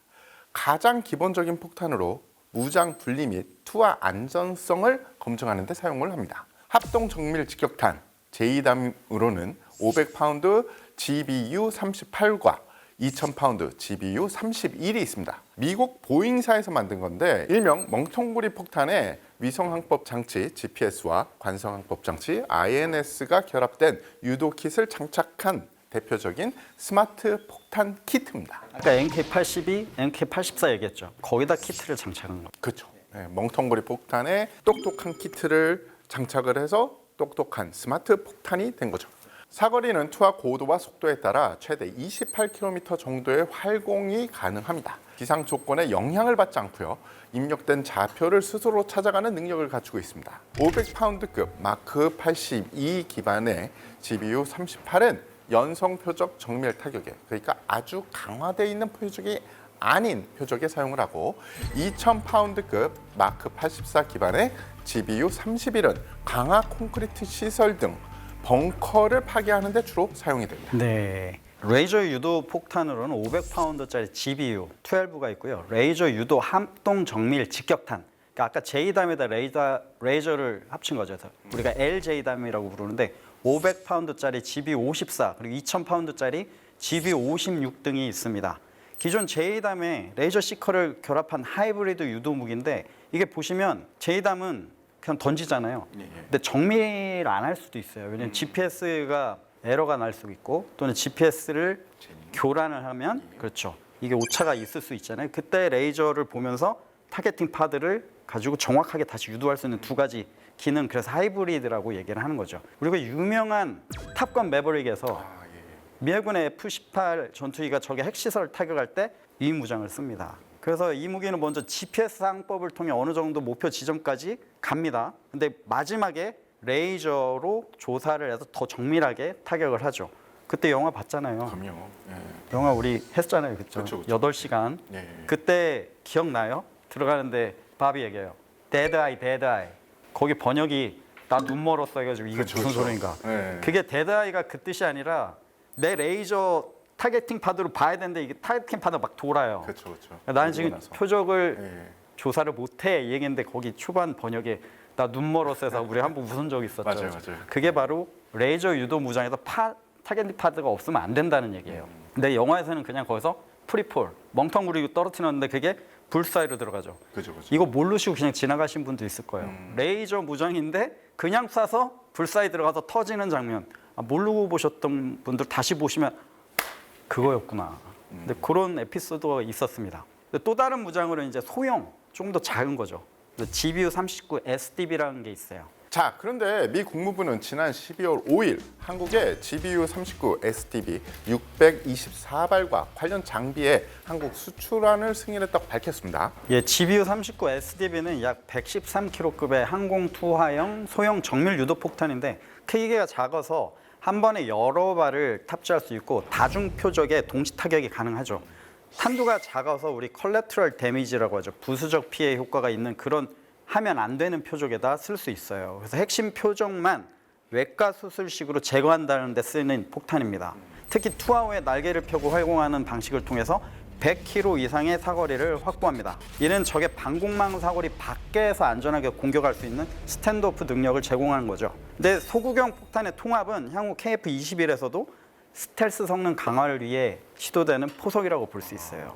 [SPEAKER 1] 가장 기본적인 폭탄으로 무장 분리 및 투하 안전성을 검증하는 데 사용을 합니다. 합동 정밀 직격탄 제2담으로는 500파운드 GBU 38과 2000파운드 GBU 31이 있습니다. 미국 보잉사에서 만든 건데 일명 멍텅구리 폭탄의 위성항법 장치 GPS와 관성항법 장치 INS가 결합된 유도 킷을 장착한 대표적인 스마트 폭탄 키트입니다.
[SPEAKER 2] 아까 NK82, NK84 얘기했죠. 거기다 키트를 장착한 거.
[SPEAKER 1] 그렇죠. 네, 멍텅구리 폭탄에 똑똑한 키트를 장착을 해서 똑똑한 스마트 폭탄이 된 거죠. 사거리는 투하 고도와 속도에 따라 최대 28km 정도의 활공이 가능합니다. 기상 조건에 영향을 받지 않고요. 입력된 좌표를 스스로 찾아가는 능력을 갖추고 있습니다. 500파운드급 마크 82 기반의 GBU 38은 연성 표적 정밀 타격에, 그러니까 아주 강화되어 있는 표적이 아닌 표적에 사용을 하고 2000파운드급 마크 84 기반의 GBU 31은 강화 콘크리트 시설 등 벙커를 파괴하는 데 주로 사용이 됩니다.
[SPEAKER 2] 네. 레이저 유도 폭탄으로는 500파운드짜리 GBU 12가 있고요. 레이저 유도 합동 정밀 직격탄. 그러니까 아까 J담에다 레이저를 합친 거죠. 그래서 우리가 LJ담이라고 부르는데 500파운드짜리 GBU 54 그리고 2000파운드짜리 GBU 56 등이 있습니다. 기존 J담에 레이저 시커를 결합한 하이브리드 유도 무기인데 이게 보시면 J담은 그냥 던지잖아요.
[SPEAKER 1] 예, 예.
[SPEAKER 2] 근데 정밀 안 할 수도 있어요. 왜냐면 GPS가 에러가 날 수도 있고 또는 GPS를 교란을 하면 그렇죠. 이게 오차가 있을 수 있잖아요. 그때 레이저를 보면서 타겟팅 파드를 가지고 정확하게 다시 유도할 수 있는 두 가지 기능, 그래서 하이브리드라고 얘기를 하는 거죠. 그리고 유명한 탑건 매버릭에서 미해군의 F-18 전투기가 적의 핵시설을 타격할 때 이 무장을 씁니다. 그래서 이 무기는 먼저 GPS 항법을 통해 어느 정도 목표 지점까지 갑니다. 근데 마지막에 레이저로 조사를 해서 더 정밀하게 타격을 하죠. 그때 영화 봤잖아요.
[SPEAKER 1] 그럼요. 예.
[SPEAKER 2] 영화 우리 했잖아요. 그쵸?
[SPEAKER 1] 그쵸, 그쵸.
[SPEAKER 2] 8시간.
[SPEAKER 1] 예.
[SPEAKER 2] 그때 기억나요? 들어가는데 밥이 얘기해요. 데드 아이, 데드 아이. 거기 번역이 나 눈 멀었어 해가지고 이게
[SPEAKER 1] 그쵸,
[SPEAKER 2] 무슨
[SPEAKER 1] 그쵸.
[SPEAKER 2] 소리인가.
[SPEAKER 1] 예.
[SPEAKER 2] 그게 데드 아이가 그 뜻이 아니라 내 레이저 타겟팅 파드로 봐야 되는데 이게 타겟팅 파드가 막 돌아요.
[SPEAKER 1] 그렇죠, 그렇죠.
[SPEAKER 2] 나는 지금 표적을
[SPEAKER 1] 예.
[SPEAKER 2] 조사를 못해 이 얘기인데 거기 초반 번역에 나 눈 멀었어 해서 우리 한번 웃은 적 있었죠.
[SPEAKER 1] 맞아요, 맞아요.
[SPEAKER 2] 그게 바로 레이저 유도 무장에서 타겟팅 파드가 없으면 안 된다는 얘기예요. 근데 영화에서는 그냥 거기서 프리폴 멍텅구리고 떨어뜨렸는데 그게 불사이로 들어가죠.
[SPEAKER 1] 그죠, 그죠.
[SPEAKER 2] 이거 모르시고 그냥 지나가신 분도 있을 거예요. 레이저 무장인데 그냥 쏴서 불사이 들어가서 터지는 장면. 모르고 보셨던 분들 다시 보시면 그거였구나. 근데 그런 에피소드가 있었습니다. 근데 또 다른 무장으로 이제 소형, 좀 더 작은 거죠. GBU-39 SDB라는 게 있어요.
[SPEAKER 1] 자, 그런데 미 국무부는 지난 12월 5일 한국의 GBU-39 SDB 624발과 관련 장비의 한국 수출안을 승인했다고 밝혔습니다.
[SPEAKER 2] 예, GBU-39 SDB는 약 113kg급의 항공 투하형 소형 정밀 유도 폭탄인데 크기가 작아서 한 번에 여러 발을 탑재할 수 있고 다중 표적에 동시 타격이 가능하죠. 탄두가 작아서 우리 컬레트럴 데미지라고 하죠. 부수적 피해 효과가 있는 그런 하면 안 되는 표적에다 쓸 수 있어요. 그래서 핵심 표적만 외과 수술식으로 제거한다는 데 쓰는 폭탄입니다. 특히 투하 후에 날개를 펴고 활공하는 방식을 통해서 100km 이상의 사거리를 확보합니다. 이는 적의 방공망 사거리 밖에서 안전하게 공격할 수 있는 스탠드오프 능력을 제공하는 거죠. 근데 소구경 폭탄의 통합은 향후 KF-21에서도 스텔스 성능 강화를 위해 시도되는 포석이라고 볼 수 있어요.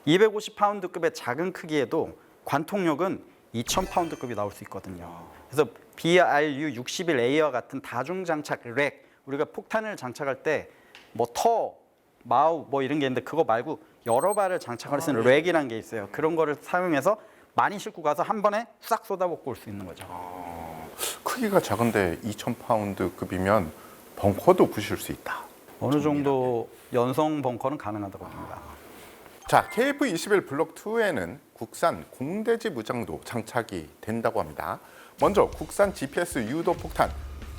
[SPEAKER 2] 250파운드급의 작은 크기에도 관통력은 2000파운드급이 나올 수 있거든요. 그래서 BRU-61A와 같은 다중장착 렉, 우리가 폭탄을 장착할 때 뭐 마우 뭐 이런 게 있는데 그거 말고 여러 발을 장착할 수 있는 렉이라는 게 있어요. 그런 거를 사용해서 많이 싣고 가서 한 번에 싹 쏟아붓고 올 수 있는 거죠.
[SPEAKER 1] 크기가 작은데 2000파운드급이면 벙커도 부실 수 있다.
[SPEAKER 2] 어느 정도 연성 벙커는 가능하다고 봅니다.
[SPEAKER 1] 자, KF-21 블록 2에는 국산 공대지 무장도 장착이 된다고 합니다. 먼저 국산 GPS 유도 폭탄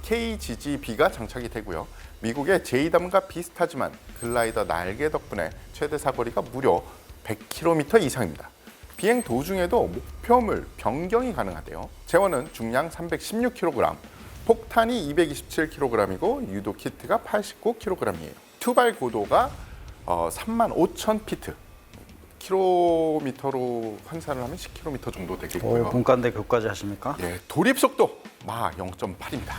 [SPEAKER 1] KGGB가 장착이 되고요. 미국의 제이담과 비슷하지만 글라이더 날개 덕분에 최대 사거리가 무려 100km 이상입니다. 비행 도중에도 목표물 변경이 가능하대요. 재원은 중량 316kg, 폭탄이 227kg이고 유도 키트가 89kg이에요. 투발 고도가 35,000피트. 킬로미터로 환산을 하면 10km 정도 되겠고요.
[SPEAKER 2] 분과인데 그것까지 하십니까?
[SPEAKER 1] 예, 도립 속도 마 0.8입니다.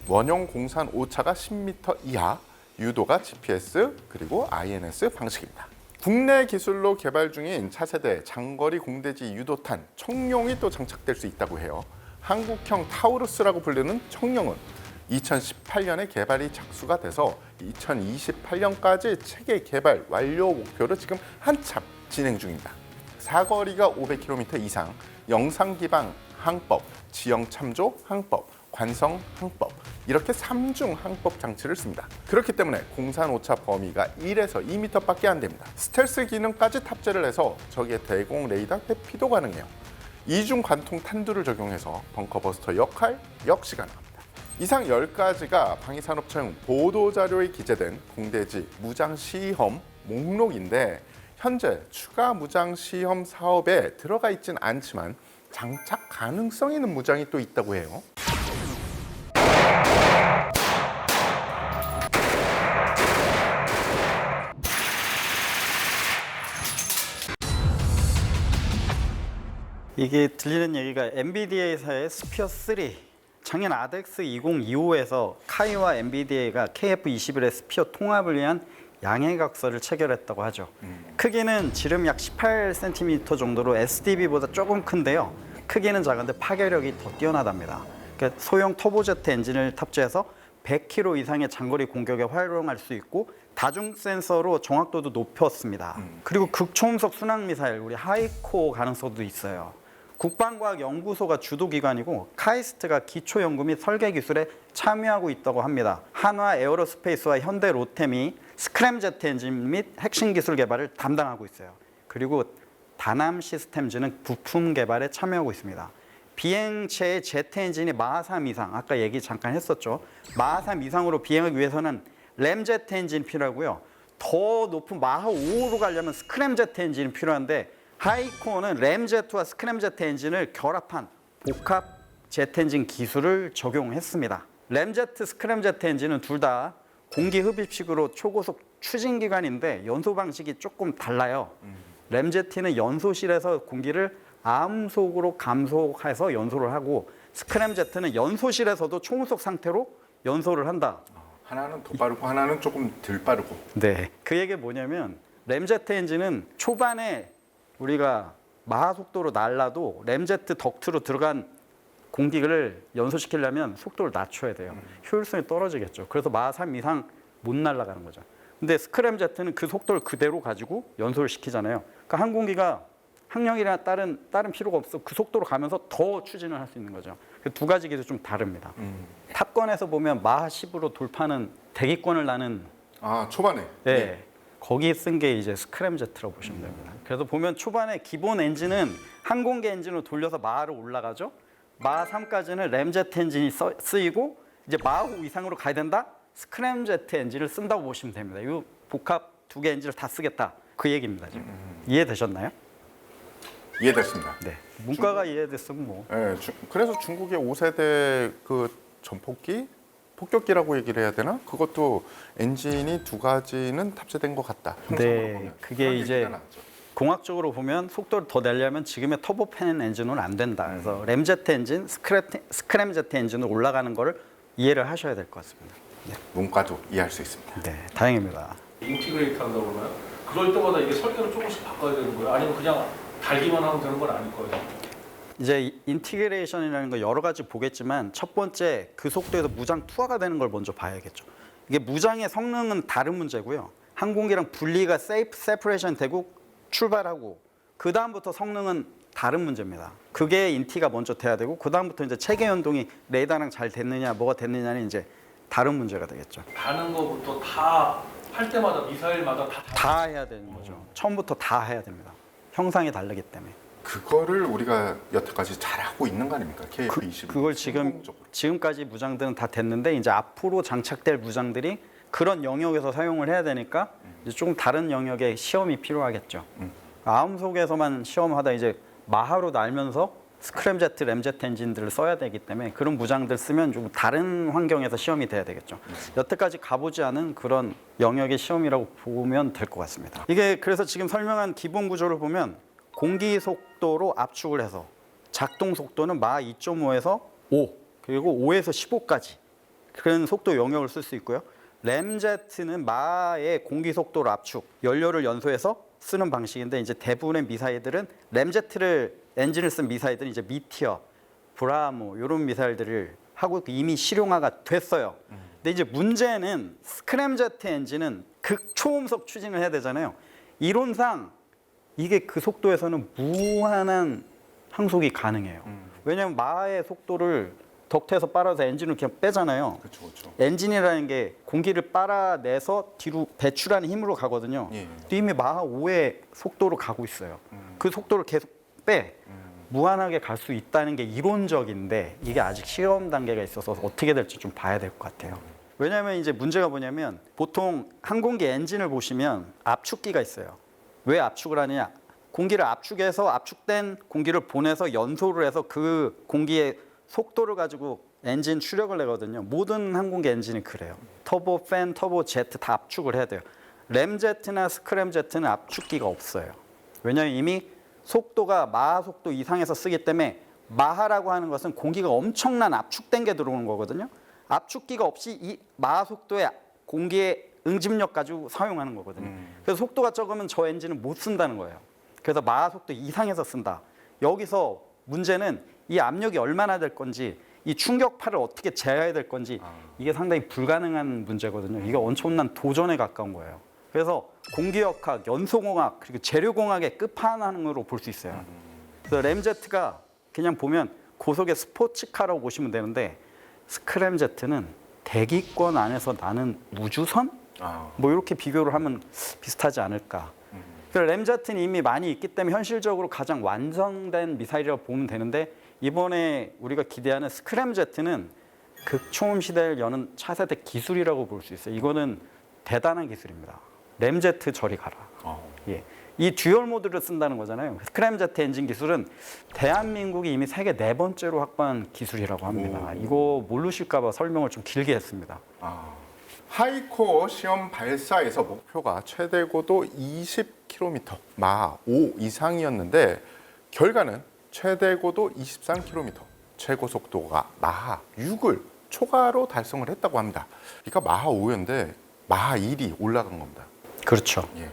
[SPEAKER 1] 원형 공산 오차가 10m 이하, 유도가 GPS 그리고 INS 방식입니다. 국내 기술로 개발 중인 차세대 장거리 공대지 유도탄 청룡이 또 장착될 수 있다고 해요. 한국형 타우루스라고 불리는 청룡은 2018년에 개발이 착수가 돼서 2028년까지 체계 개발 완료 목표로 지금 한참 진행 중입니다. 사거리가 500km 이상, 영상 기반 항법, 지형 참조 항법, 관성 항법 이렇게 3중 항법 장치를 씁니다. 그렇기 때문에 공산 오차 범위가 1에서 2m밖에 안 됩니다. 스텔스 기능까지 탑재를 해서 적의 대공 레이더 회피도 가능해요. 이중 관통 탄두를 적용해서 벙커버스터 역할 역시 가능합니다. 이상 10가지가 방위산업청 보도자료에 기재된 공대지 무장시험 목록인데 현재 추가 무장시험 사업에 들어가 있진 않지만 장착 가능성 있는 무장이 또 있다고 해요.
[SPEAKER 2] 이게 들리는 얘기가 엔비디아사의 스피어 3 작년 아덱스 2025에서 카이와 엔비디아가 KF-21의 스피어 통합을 위한 양해각서를 체결했다고 하죠. 크기는 지름 약 18cm 정도로 SDB보다 조금 큰데요. 크기는 작은데 파괴력이 더 뛰어나답니다. 그러니까 소형 터보제트 엔진을 탑재해서 100km 이상의 장거리 공격에 활용할 수 있고 다중 센서로 정확도도 높였습니다. 그리고 극초음속 순항 미사일, 우리 하이코 가능성도 있어요. 국방과학연구소가 주도 기관이고 카이스트가 기초 연구 및 설계 기술에 참여하고 있다고 합니다. 한화 에어로스페이스와 현대 로템이 스크램제트 엔진 및 핵심 기술 개발을 담당하고 있어요. 그리고 다남 시스템즈는 부품 개발에 참여하고 있습니다. 비행체의 제트 엔진이 마하 3 이상, 아까 얘기 잠깐 했었죠. 마하 3 이상으로 비행하기 위해서는 램제트 엔진이 필요하고요. 더 높은 마하 5로 가려면 스크램제트 엔진이 필요한데 하이코는 램제트와 스크램제트 엔진을 결합한 복합 제트 엔진 기술을 적용했습니다. 램제트, 스크램제트 엔진은 둘 다 공기 흡입식으로 초고속 추진 기관인데 연소 방식이 조금 달라요. 램제트는 연소실에서 공기를 암속으로 감속해서 연소를 하고 스크램제트는 연소실에서도 초음속 상태로 연소를 한다.
[SPEAKER 1] 하나는 더 빠르고 하나는 조금 덜 빠르고.
[SPEAKER 2] 네, 그 얘기가 뭐냐면 램제트 엔진은 초반에 우리가 마하 속도로 날라도 램제트 덕트로 들어간 공기를 연소시키려면 속도를 낮춰야 돼요. 효율성이 떨어지겠죠. 그래서 마하 3 이상 못 날아가는 거죠. 근데 스크램제트는 그 속도를 그대로 가지고 연소를 시키잖아요. 그러니까 항공기가 항력이나 다른 필요가 없어 그 속도로 가면서 더 추진을 할 수 있는 거죠. 그 두 가지 기술이 좀 다릅니다. 탑건에서 보면 마하 10으로 돌파하는 대기권을 나는
[SPEAKER 1] 초반에.
[SPEAKER 2] 네. 거기 쓴 게 이제 스크램제트라고 보시면 됩니다. 그래서 보면 초반에 기본 엔진은 항공기 엔진으로 돌려서 마하로 올라가죠. 마하 3까지는 램제트 엔진이 쓰이고 이제 마하 5 이상으로 가야 된다. 스크램제트 엔진을 쓴다고 보시면 됩니다. 이 복합 두 개 엔진을 다 쓰겠다. 그 얘기입니다. 지금. 이해되셨나요?
[SPEAKER 1] 이해됐습니다.
[SPEAKER 2] 네. 문과가 이해됐으면 뭐.
[SPEAKER 1] 네, 그래서 중국의 5세대 그 전폭기, 폭격기라고 얘기를 해야 되나? 그것도 엔진이 두 가지는 탑재된 것 같다.
[SPEAKER 2] 네,
[SPEAKER 1] 보면.
[SPEAKER 2] 그게
[SPEAKER 1] 그런
[SPEAKER 2] 이제
[SPEAKER 1] 얘기가 나왔죠.
[SPEAKER 2] 공학적으로 보면 속도를 더 내려면 지금의 터보팬 엔진으로는 안 된다. 그래서 램제트 엔진, 스크램제트 엔진으로 올라가는 거를 이해를 하셔야 될 것 같습니다.
[SPEAKER 1] 문과도 이해할 수 있습니다.
[SPEAKER 2] 네, 다행입니다.
[SPEAKER 3] 인티그레이트 한다고 그러나요? 그럴 때마다 이게 설계를 조금씩 바꿔야 되는 거예요? 아니면 그냥 달기만 하면 되는 건 아닐 거예요?
[SPEAKER 2] 이제 인티그레이션이라는 거 여러 가지 보겠지만 첫 번째 그 속도에서 무장 투하가 되는 걸 먼저 봐야겠죠. 이게 무장의 성능은 다른 문제고요. 항공기랑 분리가 세퍼레이션 되고 출발하고 그 다음부터 성능은 다른 문제입니다. 그게 인티가 먼저 돼야 되고 그 다음부터 이제 체계 연동이 레이더랑 잘 됐느냐 뭐가 됐느냐는 이제 다른 문제가 되겠죠.
[SPEAKER 3] 다는 거부터 다 할 때마다 미사일마다
[SPEAKER 2] 다 해야 되는 거죠. 처음부터 다 해야 됩니다. 형상이 다르기 때문에.
[SPEAKER 1] 그거를 우리가 여태까지 잘하고 있는 거 아닙니까? KF-21.
[SPEAKER 2] 그걸 지금까지 무장들은 다 됐는데 이제 앞으로 장착될 무장들이 그런 영역에서 사용을 해야 되니까 이제 조금 다른 영역의 시험이 필요하겠죠. 아음속에서만 시험하다 이제 마하로 날면서 스크램제트, 램제트 엔진들을 써야 되기 때문에 그런 무장들 쓰면 좀 다른 환경에서 시험이 돼야 되겠죠. 여태까지 가보지 않은 그런 영역의 시험이라고 보면 될 것 같습니다. 이게 그래서 지금 설명한 기본 구조를 보면 공기 속도로 압축을 해서 작동 속도는 마하 2.5에서 5 그리고 5에서 15까지 그런 속도 영역을 쓸 수 있고요. 램제트는 마하의 공기 속도로 압축, 연료를 연소해서 쓰는 방식인데 이제 대부분의 미사일들은 램제트를 엔진을 쓴 미사일들은 이제 미티어, 브라모 이런 미사일들을 하고 이미 실용화가 됐어요. 근데 이제 문제는 스크램제트 엔진은 극초음속 추진을 해야 되잖아요. 이론상 이게 그 속도에서는 무한한 항속이 가능해요. 왜냐하면 마하의 속도를 덕트에서 빨아서 엔진을 그냥 빼잖아요.
[SPEAKER 1] 그렇죠.
[SPEAKER 2] 엔진이라는 게 공기를 빨아내서 뒤로 배출하는 힘으로 가거든요.
[SPEAKER 1] 예.
[SPEAKER 2] 이미 마하 5의 속도로 가고 있어요. 그 속도를 계속 빼. 무한하게 갈 수 있다는 게 이론적인데 이게 아직 시험 단계가 있어서 어떻게 될지 좀 봐야 될 것 같아요. 왜냐하면 이제 문제가 뭐냐면 보통 항공기 엔진을 보시면 압축기가 있어요. 왜 압축을 하느냐? 공기를 압축해서 압축된 공기를 보내서 연소를 해서 그 공기의 속도를 가지고 엔진 추력을 내거든요. 모든 항공기 엔진이 그래요. 터보 팬, 터보 제트 다 압축을 해야 돼요. 램제트나 스크램제트는 압축기가 없어요. 왜냐하면 이미 속도가 마하 속도 이상에서 쓰기 때문에 마하라고 하는 것은 공기가 엄청난 압축된 게 들어오는 거거든요. 압축기가 없이 이 마하 속도의 공기의 응집력 가지고 사용하는 거거든요. 그래서 속도가 적으면 저 엔진은 못 쓴다는 거예요. 그래서 마하 속도 이상에서 쓴다. 여기서 문제는 이 압력이 얼마나 될 건지, 이 충격파를 어떻게 제어해야 될 건지 이게 상당히 불가능한 문제거든요. 이게 엄청난 도전에 가까운 거예요. 그래서 공기역학, 연소공학, 그리고 재료공학의 끝판왕으로 볼 수 있어요. 그래서 램제트가 그냥 보면 고속의 스포츠카라고 보시면 되는데, 스크램제트는 대기권 안에서 나는 우주선? 뭐 이렇게 비교를 하면 비슷하지 않을까. 램제트는 이미 많이 있기 때문에 현실적으로 가장 완성된 미사일이라고 보면 되는데, 이번에 우리가 기대하는 스크램제트는 극초음 시대를 여는 차세대 기술이라고 볼 수 있어요. 이거는 대단한 기술입니다. 램제트 저리 가라. 예. 이 듀얼 모드를 쓴다는 거잖아요. 스크램제트 엔진 기술은 대한민국이 이미 세계 4번째로 확보한 기술이라고 합니다. 이거 모르실까 봐 설명을 좀 길게 했습니다.
[SPEAKER 1] 하이코어 시험 발사에서 목표가 최대 고도 20km, 마하 5 이상이었는데 결과는 최대 고도 23km, 최고 속도가 마하 6을 초과로 달성을 했다고 합니다. 그러니까 마하 5였는데 마하 1이 올라간 겁니다.
[SPEAKER 2] 그렇죠.
[SPEAKER 1] 예.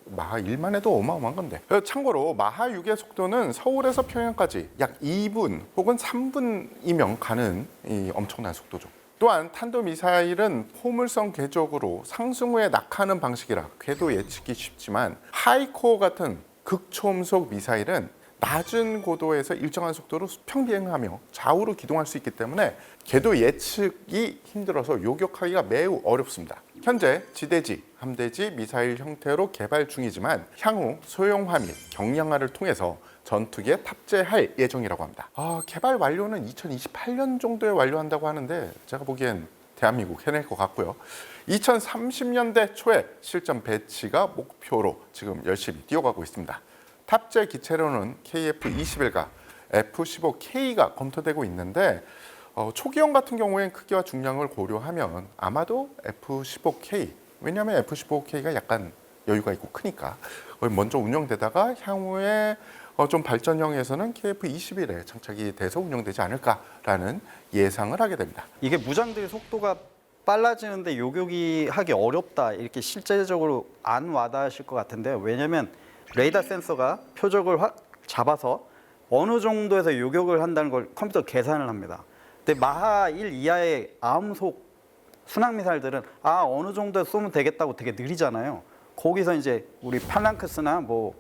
[SPEAKER 1] 마하 1만 해도 어마어마한 건데. 참고로 마하 6의 속도는 서울에서 평양까지 약 2분 혹은 3분이면 가는 이 엄청난 속도죠. 또한 탄도미사일은 포물선 궤적으로 상승 후에 낙하하는 방식이라 궤도 예측이 쉽지만, 하이코어 같은 극초음속 미사일은 낮은 고도에서 일정한 속도로 수평 비행하며 좌우로 기동할 수 있기 때문에 궤도 예측이 힘들어서 요격하기가 매우 어렵습니다. 현재 지대지, 함대지 미사일 형태로 개발 중이지만 향후 소형화 및 경량화를 통해서 전투기에 탑재할 예정이라고 합니다. 개발 완료는 2028년 정도에 완료한다고 하는데 제가 보기엔 대한민국 해낼 것 같고요. 2030년대 초에 실전 배치가 목표로 지금 열심히 뛰어가고 있습니다. 탑재 기체로는 KF-21과 F-15K가 검토되고 있는데 초기형 같은 경우엔 크기와 중량을 고려하면 아마도 F-15K, 왜냐하면 F-15K가 약간 여유가 있고 크니까 먼저 운영되다가 향후에 좀 발전형에서는 KF-21에 장착이 돼서 운영되지 않을까라는 예상을 하게 됩니다.
[SPEAKER 2] 이게 무장들이 속도가 빨라지는데 요격이 하기 어렵다, 이렇게 실제적으로 안 와닿으실 것 같은데요. 왜냐하면 레이더 센서가 표적을 잡아서 어느 정도에서 요격을 한다는 걸 컴퓨터 계산을 합니다. 근데 마하 1 이하의 아음속 순항미사일들은 어느 정도에 쏘면 되겠다고 되게 느리잖아요. 거기서 이제 우리 팔랑크스나 뭐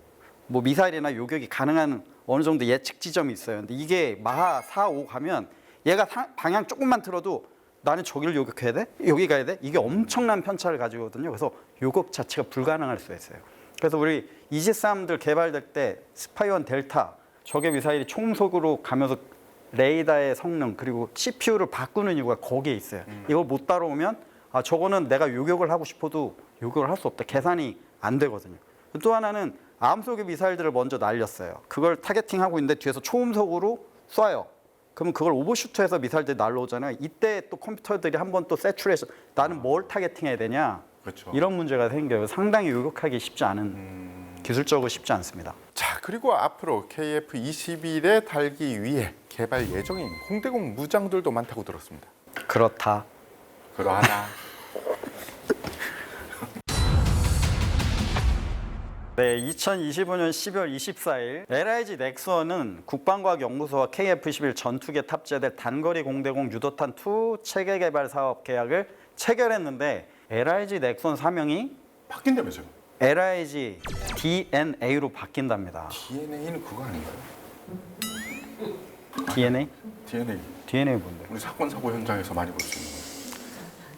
[SPEAKER 2] 미사일이나 요격이 가능한 어느 정도 예측 지점이 있어요. 근데 이게 마하 4, 5 가면 얘가 방향 조금만 틀어도 나는 저기를 요격해야 돼? 여기 가야 돼? 이게 엄청난 편차를 가지거든요. 그래서 요격 자체가 불가능할 수가 있어요. 그래서 우리 이지스함들 개발될 때 스파이원 델타, 적의 미사일이 초음속으로 가면서 레이더의 성능 그리고 CPU를 바꾸는 이유가 거기에 있어요. 이걸 못 따라오면 저거는 내가 요격을 하고 싶어도 요격을 할 수 없다. 계산이 안 되거든요. 또 하나는 암속의 미사일들을 먼저 날렸어요. 그걸 타겟팅하고 있는데 뒤에서 초음속으로 쏴요. 그러면 그걸 오버슈트해서 미사일들이 날라오잖아요. 이때 또 컴퓨터들이 한번 또 세츄레이션, 나는 뭘 타겟팅해야 되냐.
[SPEAKER 1] 그렇죠.
[SPEAKER 2] 이런 문제가 생겨요. 상당히 요격하기 쉽지 않은, 기술적으로 쉽지 않습니다.
[SPEAKER 1] 자, 그리고 앞으로 KF-21에 달기 위해 개발 예정인 공대공 무장들도 많다고 들었습니다.
[SPEAKER 2] 그렇다.
[SPEAKER 1] 그러하다.
[SPEAKER 2] 네, 2025년 10월 24일 LIG 넥스원은 국방과학연구소와 KF-21 전투기에 탑재될 단거리 공대공 유도탄 2 체계 개발 사업 계약을 체결했는데, LIG 넥스원 사명이
[SPEAKER 1] 바뀐다면서요?
[SPEAKER 2] LIG DNA로 바뀐답니다.
[SPEAKER 1] DNA는 그거 아닌가요?
[SPEAKER 2] DNA?
[SPEAKER 1] DNA.
[SPEAKER 2] DNA 뭔데?
[SPEAKER 1] 우리 사건 사고 현장에서 많이 볼 수 있는 거예요.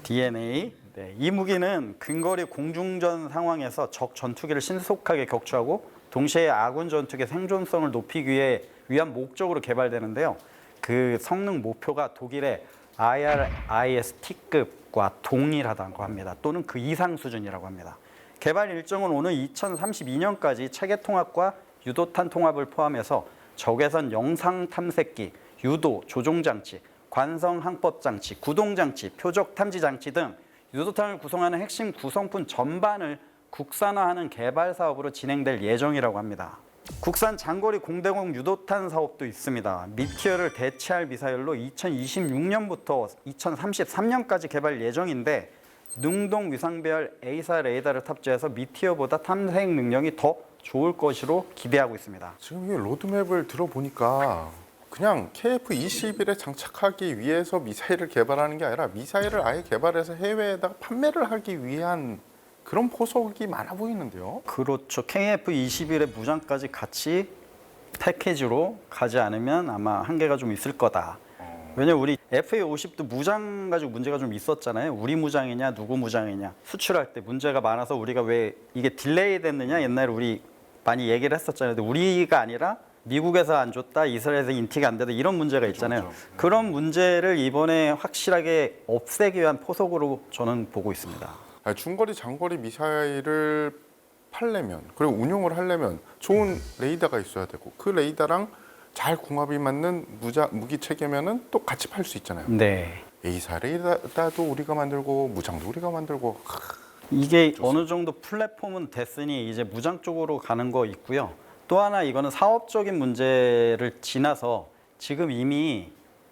[SPEAKER 2] DNA. 네, 이 무기는 근거리 공중전 상황에서 적 전투기를 신속하게 격추하고 동시에 아군 전투기의 생존성을 높이기 위한 목적으로 개발되는데요. 그 성능 목표가 독일의 IRIS-T급과 동일하다고 합니다. 또는 그 이상 수준이라고 합니다. 개발 일정은 오는 2032년까지 체계 통합과 유도탄 통합을 포함해서 적외선 영상 탐색기, 유도 조종 장치, 관성 항법 장치, 구동 장치, 표적 탐지 장치 등 유도탄을 구성하는 핵심 구성품 전반을 국산화하는 개발 사업으로 진행될 예정이라고 합니다. 국산 장거리 공대공 유도탄 사업도 있습니다. 미티어를 대체할 미사일로 2026년부터 2033년까지 개발 예정인데, 능동 위상배열 A사 레이더를 탑재해서 미티어보다 탐색 능력이 더 좋을 것으로 기대하고 있습니다.
[SPEAKER 1] 지금 이 로드맵을 들어보니까 그냥 KF-21에 장착하기 위해서 미사일을 개발하는 게 아니라 미사일을 아예 개발해서 해외에다가 판매를 하기 위한 그런 포석이 많아 보이는데요.
[SPEAKER 2] 그렇죠. KF-21의 무장까지 같이 패키지로 가지 않으면 아마 한계가 좀 있을 거다. 왜냐면 우리 FA-50도 무장 가지고 문제가 좀 있었잖아요. 우리 무장이냐 누구 무장이냐 수출할 때 문제가 많아서 우리가 왜 이게 딜레이 됐느냐 옛날에 우리 많이 얘기를 했었잖아요. 근데 우리가 아니라 미국에서 안 줬다, 이스라엘에서 인티가 안 되다 이런 문제가 있잖아요. 그런 문제를 이번에 확실하게 없애기 위한 포석으로 저는 보고 있습니다.
[SPEAKER 1] 중거리, 장거리 미사일을 팔려면 그리고 운용을 하려면 좋은 레이더가 있어야 되고 그 레이더랑 잘 궁합이 맞는 무기 체계면은 또 같이 팔 수 있잖아요.
[SPEAKER 2] 네.
[SPEAKER 1] A사 레이더도 우리가 만들고 무장도 우리가 만들고
[SPEAKER 2] 이게 어느 정도 플랫폼은 됐으니 이제 무장 쪽으로 가는 거 있고요. 또 하나 이거는 사업적인 문제를 지나서 지금 이미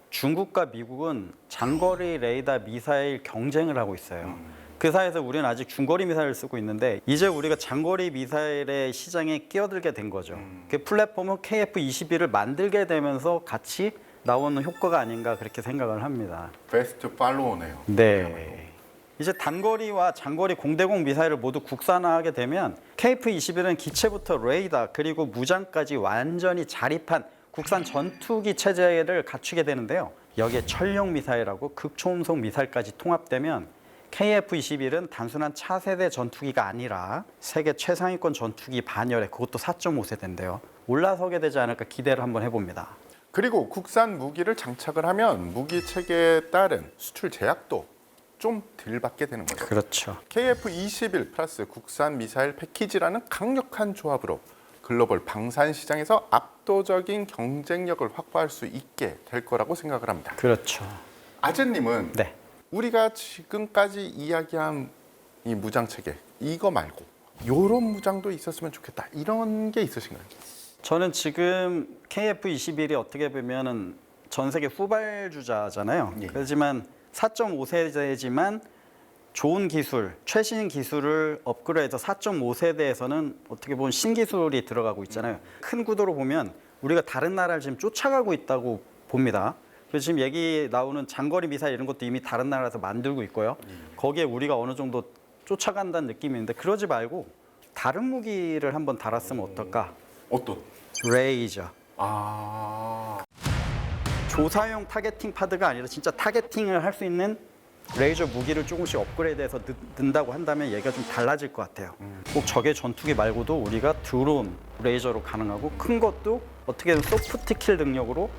[SPEAKER 2] 중국과 미국은 장거리 레이더 미사일 경쟁을 하고 있어요. 그 사이에서 우리는 아직 중거리 미사일을 쓰고 있는데 이제 우리가 장거리 미사일의 시장에 끼어들게 된 거죠. 그 플랫폼은 KF-21을 만들게 되면서 같이 나오는 효과가 아닌가 그렇게 생각을 합니다.
[SPEAKER 1] 베스트 팔로우네요.
[SPEAKER 2] 네. 이제 단거리와 장거리 공대공 미사일을 모두 국산화하게 되면 KF-21은 기체부터 레이더 그리고 무장까지 완전히 자립한 국산 전투기 체제를 갖추게 되는데요. 여기에 천령 미사일하고 극초음속 미사일까지 통합되면 KF-21은 단순한 차세대 전투기가 아니라 세계 최상위권 전투기 반열에 그것도 4.5세대인데요. 올라서게 되지 않을까 기대를 한번 해봅니다.
[SPEAKER 1] 그리고 국산 무기를 장착을 하면 무기 체계에 따른 수출 제약도 좀 덜 받게 되는 거죠.
[SPEAKER 2] 그렇죠.
[SPEAKER 1] KF-21 플러스 국산 미사일 패키지라는 강력한 조합으로 글로벌 방산 시장에서 압도적인 경쟁력을 확보할 수 있게 될 거라고 생각을 합니다.
[SPEAKER 2] 그렇죠.
[SPEAKER 1] 아재님은
[SPEAKER 2] 네.
[SPEAKER 1] 우리가 지금까지 이야기한 이 무장 체계 이거 말고 이런 무장도 있었으면 좋겠다 이런 게 있으신가요?
[SPEAKER 2] 저는 지금 KF-21이 어떻게 보면은 전 세계 후발주자잖아요.
[SPEAKER 1] 예.
[SPEAKER 2] 그렇지만 4.5세대지만 좋은 기술, 최신 기술을 업그레이드해서 4.5세대에서는 어떻게 보면 신기술이 들어가고 있잖아요. 큰 구도로 보면 우리가 다른 나라를 지금 쫓아가고 있다고 봅니다. 그래서 지금 얘기 나오는 장거리 미사일 이런 것도 이미 다른 나라에서 만들고 있고요. 거기에 우리가 어느 정도 쫓아간다는 느낌이 있는데 그러지 말고 다른 무기를 한번 달았으면 어떨까?
[SPEAKER 1] 어떤?
[SPEAKER 2] 레이저.
[SPEAKER 1] 아
[SPEAKER 2] 조사용 타겟팅 파드가 아니라 진짜 타겟팅을 할 수 있는 레이저 무기를 조금씩 업그레이드해서 넣는다고 한다면 얘기가 좀 달라질 것 같아요. 꼭 적의 전투기 말고도 우리가 드론 레이저로 가능하고 큰 것도 어떻게든 소프트 킬 능력으로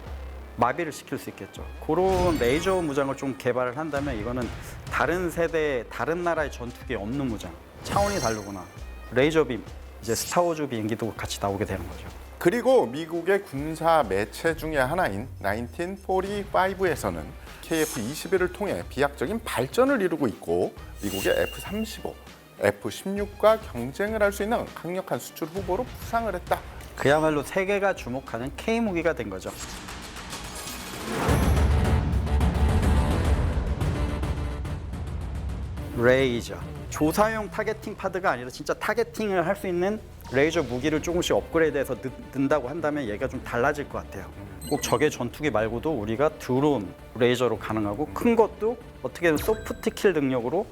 [SPEAKER 2] 마비를 시킬 수 있겠죠. 그런 레이저 무장을 좀 개발을 한다면 이거는 다른 세대, 다른 나라의 전투기에 없는 무장. 차원이 다르구나. 레이저빔, 이제 스타워즈 비행기도 같이 나오게 되는 거죠.
[SPEAKER 1] 그리고 미국의 군사 매체 중에 하나인 1945에서는 KF-21을 통해 비약적인 발전을 이루고 있고 미국의 F-35, F-16과 경쟁을 할 수 있는 강력한 수출 후보로 부상을 했다.
[SPEAKER 2] 그야말로 세계가 주목하는 K 무기가 된 거죠. 레이저. 조사용 타겟팅 파드가 아니라 진짜 타겟팅을 할 수 있는 레이저 무기를 조금씩 업그레이드해서 넣는다고 한다면 얘기가 좀 달라질 것 같아요. 꼭 적의 전투기 말고도 우리가 드론 레이저로 가능하고 큰 것도 어떻게든 소프트 킬 능력으로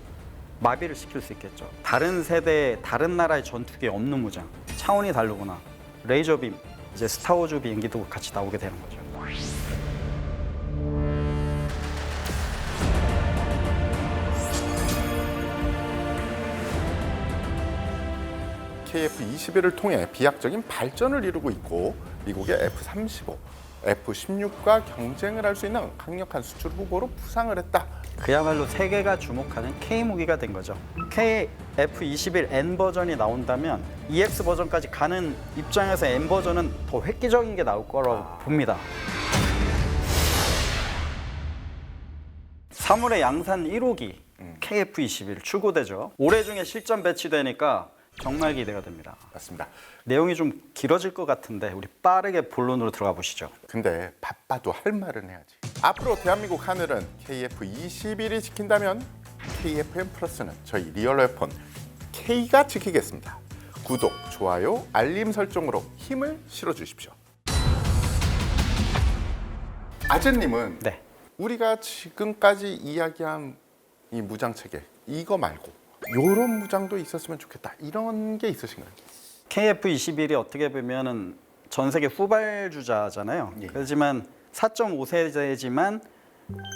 [SPEAKER 2] 마비를 시킬 수 있겠죠. 다른 세대, 다른 나라의 전투기에 없는 무장. 차원이 다르구나. 레이저빔, 이제 스타워즈 비행기도 같이 나오게 되는 거죠.
[SPEAKER 1] KF-21을 통해 비약적인 발전을 이루고 있고 미국의 F-35, F-16과 경쟁을 할 수 있는 강력한 수출 후보로 부상을 했다.
[SPEAKER 2] 그야말로 세계가 주목하는 K 무기가 된 거죠. KF-21N 버전이 나온다면 EX 버전까지 가는 입장에서 N 버전은 더 획기적인 게 나올 거라고 봅니다. 3월에 양산 1호기 KF-21 출고되죠. 올해 중에 실전 배치되니까 정말 기대가 됩니다.
[SPEAKER 1] 맞습니다.
[SPEAKER 2] 내용이 좀 길어질 것 같은데 우리 빠르게 본론으로 들어가 보시죠.
[SPEAKER 1] 근데 바빠도 할 말은 해야지. 앞으로 대한민국 하늘은 KF-21이 지킨다면 KFM 플러스는 저희 리얼 웨폰 K가 지키겠습니다. 구독, 좋아요, 알림 설정으로 힘을 실어주십시오. 아재님은
[SPEAKER 2] 네.
[SPEAKER 1] 우리가 지금까지 이야기한 이 무장체계 이거 말고 요런 무장도 있었으면 좋겠다 이런 게 있으신가요?
[SPEAKER 2] KF-21이 어떻게 보면은 전 세계 후발주자잖아요.
[SPEAKER 1] 예.
[SPEAKER 2] 그렇지만 4.5세대지만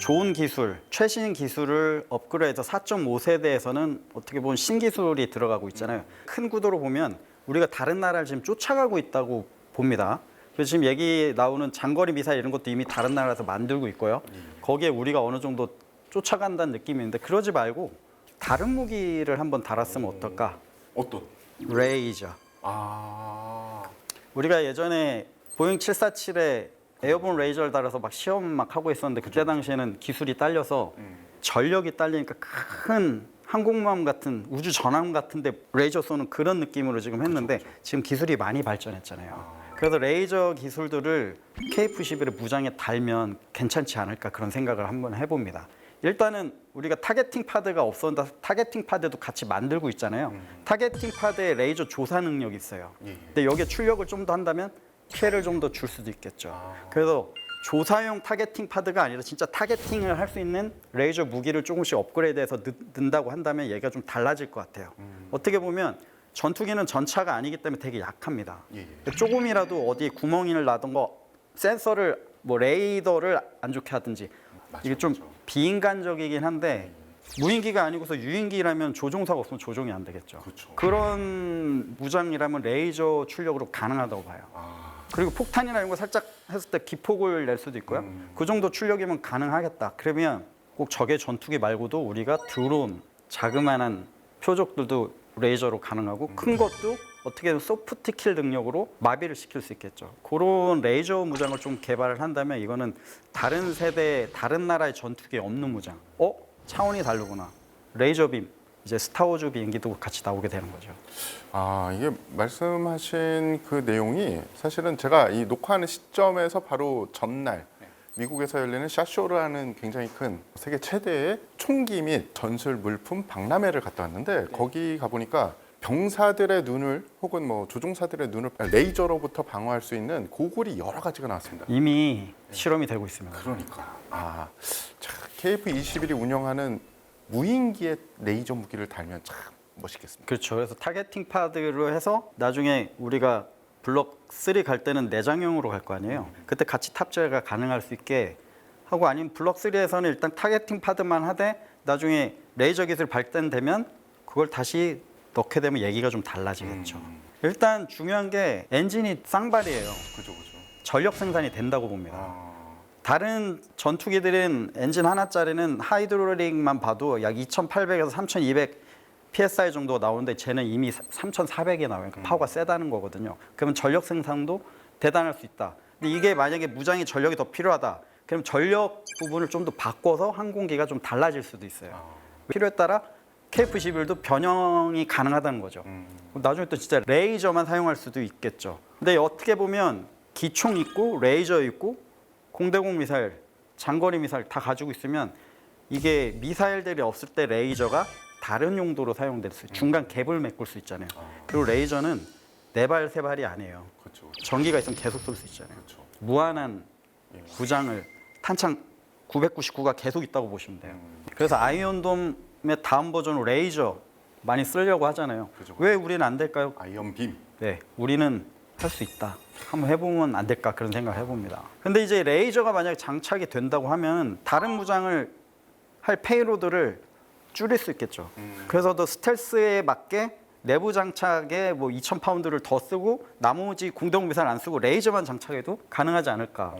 [SPEAKER 2] 좋은 기술, 최신 기술을 업그레이드해서 4.5세대에서는 어떻게 보면 신기술이 들어가고 있잖아요. 큰 구도로 보면 우리가 다른 나라를 지금 쫓아가고 있다고 봅니다. 그래서 지금 얘기 나오는 장거리 미사일 이런 것도 이미 다른 나라에서 만들고 있고요. 거기에 우리가 어느 정도 쫓아간다는 느낌이 있는데 그러지 말고 다른 무기를 한번 달았으면 어떨까?
[SPEAKER 1] 어떤?
[SPEAKER 2] 레이저. 우리가 예전에 보잉 747에 에어본 레이저를 달아서 막 시험 막 하고 있었는데 그때 당시에는 기술이 딸려서 전력이 딸리니까 큰 항공모함 같은 우주 전함 같은데 레이저 쏘는 그런 느낌으로 지금 했는데 지금 기술이 많이 발전했잖아요. 그래서 레이저 기술들을 KF-21의 무장에 달면 괜찮지 않을까 그런 생각을 한번 해봅니다. 일단은 우리가 타겟팅 파드가 없었는데 타겟팅 파드도 같이 만들고 있잖아요. 타겟팅 파드에 레이저 조사 능력이 있어요. 근데 여기에 출력을 좀 더 한다면 피해를 좀 더 줄 수도 있겠죠. 그래서 조사용 타겟팅 파드가 아니라 진짜 타겟팅을 할 수 있는 레이저 무기를 조금씩 업그레이드해서 넣는다고 한다면 얘가 좀 달라질 것 같아요. 어떻게 보면 전투기는 전차가 아니기 때문에 되게 약합니다. 조금이라도 어디 구멍을 나던가 센서를 뭐 레이더를 안 좋게 하든지 이게 좀 비인간적이긴 한데 무인기가 아니고서 유인기라면 조종사가 없으면 조종이 안 되겠죠. 그런 무장이라면 레이저 출력으로 가능하다고 봐요. 그리고 폭탄이나 이런 거 살짝 했을 때 기폭을 낼 수도 있고요. 그 정도 출력이면 가능하겠다. 그러면 꼭 적의 전투기 말고도 우리가 드론, 자그마한 표적들도 레이저로 가능하고 큰 것도 어떻게든 소프트 킬 능력으로 마비를 시킬 수 있겠죠. 그런 레이저 무장을 좀 개발을 한다면 이거는 다른 세대, 다른 나라의 전투기에 없는 무장. 차원이 다르구나. 레이저빔, 이제 스타워즈 비행기도 같이 나오게 되는 거죠.
[SPEAKER 1] 이게 말씀하신 그 내용이 사실은 제가 이 녹화하는 시점에서 바로 전날 미국에서 열리는 샷쇼라는 굉장히 큰 세계 최대의 총기 및 전술 물품 박람회를 갔다 왔는데 거기 가보니까 병사들의 눈을 혹은 뭐 조종사들의 눈을 레이저로부터 방어할 수 있는 고글이 여러 가지가 나왔습니다.
[SPEAKER 2] 이미 실험이 되고 있습니다.
[SPEAKER 1] 그러니까 KF-21이 운영하는 무인기에 레이저 무기를 달면 참 멋있겠습니다.
[SPEAKER 2] 그렇죠. 그래서 타겟팅 파드로 해서 나중에 우리가 블록 3 갈 때는 내장형으로 갈 거 아니에요. 그때 같이 탑재가 가능할 수 있게 하고 아니면 블록 3에서는 일단 타겟팅 파드만 하되 나중에 레이저 기술 발전되면 그걸 다시 넣게 되면 얘기가 좀 달라지겠죠. 일단 중요한 게 엔진이 쌍발이에요. 전력 생산이 된다고 봅니다. 다른 전투기들은 엔진 하나짜리는 하이드롤릭만 봐도 약 2,800에서 3,200 PSI 정도 나오는데 쟤는 이미 3,400이 나와요. 그러니까 파워가 세다는 거거든요. 그러면 전력 생산도 대단할 수 있다. 근데 이게 만약에 무장이 전력이 더 필요하다. 그럼 전력 부분을 좀 더 바꿔서 항공기가 좀 달라질 수도 있어요. 필요에 따라 KF-21도 변형이 가능하다는 거죠. 나중에 또 진짜 레이저만 사용할 수도 있겠죠. 근데 어떻게 보면 기총 있고 레이저 있고 공대공 미사일, 장거리 미사일 다 가지고 있으면 이게 미사일들이 없을 때 레이저가 다른 용도로 사용될 수 있어요. 중간 갭을 메꿀 수 있잖아요. 그리고 레이저는 4발, 3발이 아니에요. 전기가 있으면 계속 쏠 수 있잖아요. 무한한 구장을 탄창 999가 계속 있다고 보시면 돼요. 그래서 아이언돔의 다음 버전으로 레이저 많이 쓰려고 하잖아요. 왜 우리는 안 될까요?
[SPEAKER 1] 아이언빔.
[SPEAKER 2] 네, 우리는 할 수 있다. 한번 해보면 안 될까 그런 생각을 해봅니다. 근데 이제 레이저가 만약에 장착이 된다고 하면 다른 무장을 할 페이로드를 줄일 수 있겠죠. 그래서 더 스텔스에 맞게 내부 장착에 뭐 2,000파운드를 더 쓰고 나머지 공대공 미사일 안 쓰고 레이저만 장착해도 가능하지 않을까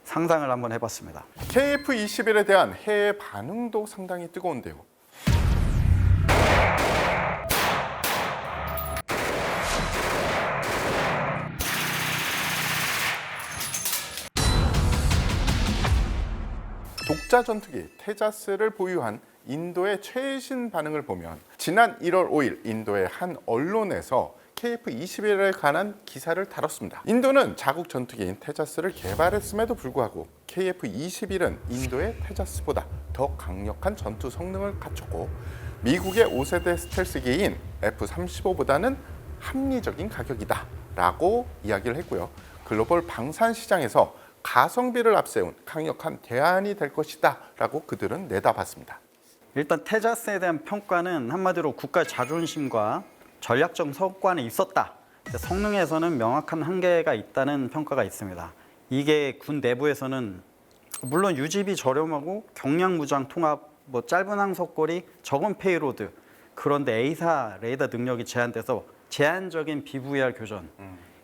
[SPEAKER 2] 상상을 한번 해봤습니다.
[SPEAKER 1] KF-21에 대한 해외 반응도 상당히 뜨거운데요. 독자 전투기 테자스를 보유한 인도의 최신 반응을 보면 지난 1월 5일 인도의 한 언론에서 KF-21에 관한 기사를 다뤘습니다. 인도는 자국 전투기인 테자스를 개발했음에도 불구하고 KF-21은 인도의 테자스보다 더 강력한 전투 성능을 갖췄고 미국의 5세대 스텔스기인 F-35보다는 합리적인 가격이다라고 이야기를 했고요. 글로벌 방산 시장에서 가성비를 앞세운 강력한 대안이 될 것이다라고 그들은 내다봤습니다.
[SPEAKER 2] 일단 테자스에 대한 평가는 한마디로 국가의 자존심과 전략적 성과는 있었다. 성능에서는 명확한 한계가 있다는 평가가 있습니다. 이게 군 내부에서는 물론 유지비 저렴하고 경량 무장 통합, 뭐 짧은 항속거리, 적은 페이로드, 그런데 A사 레이더 능력이 제한돼서 제한적인 BVR 교전.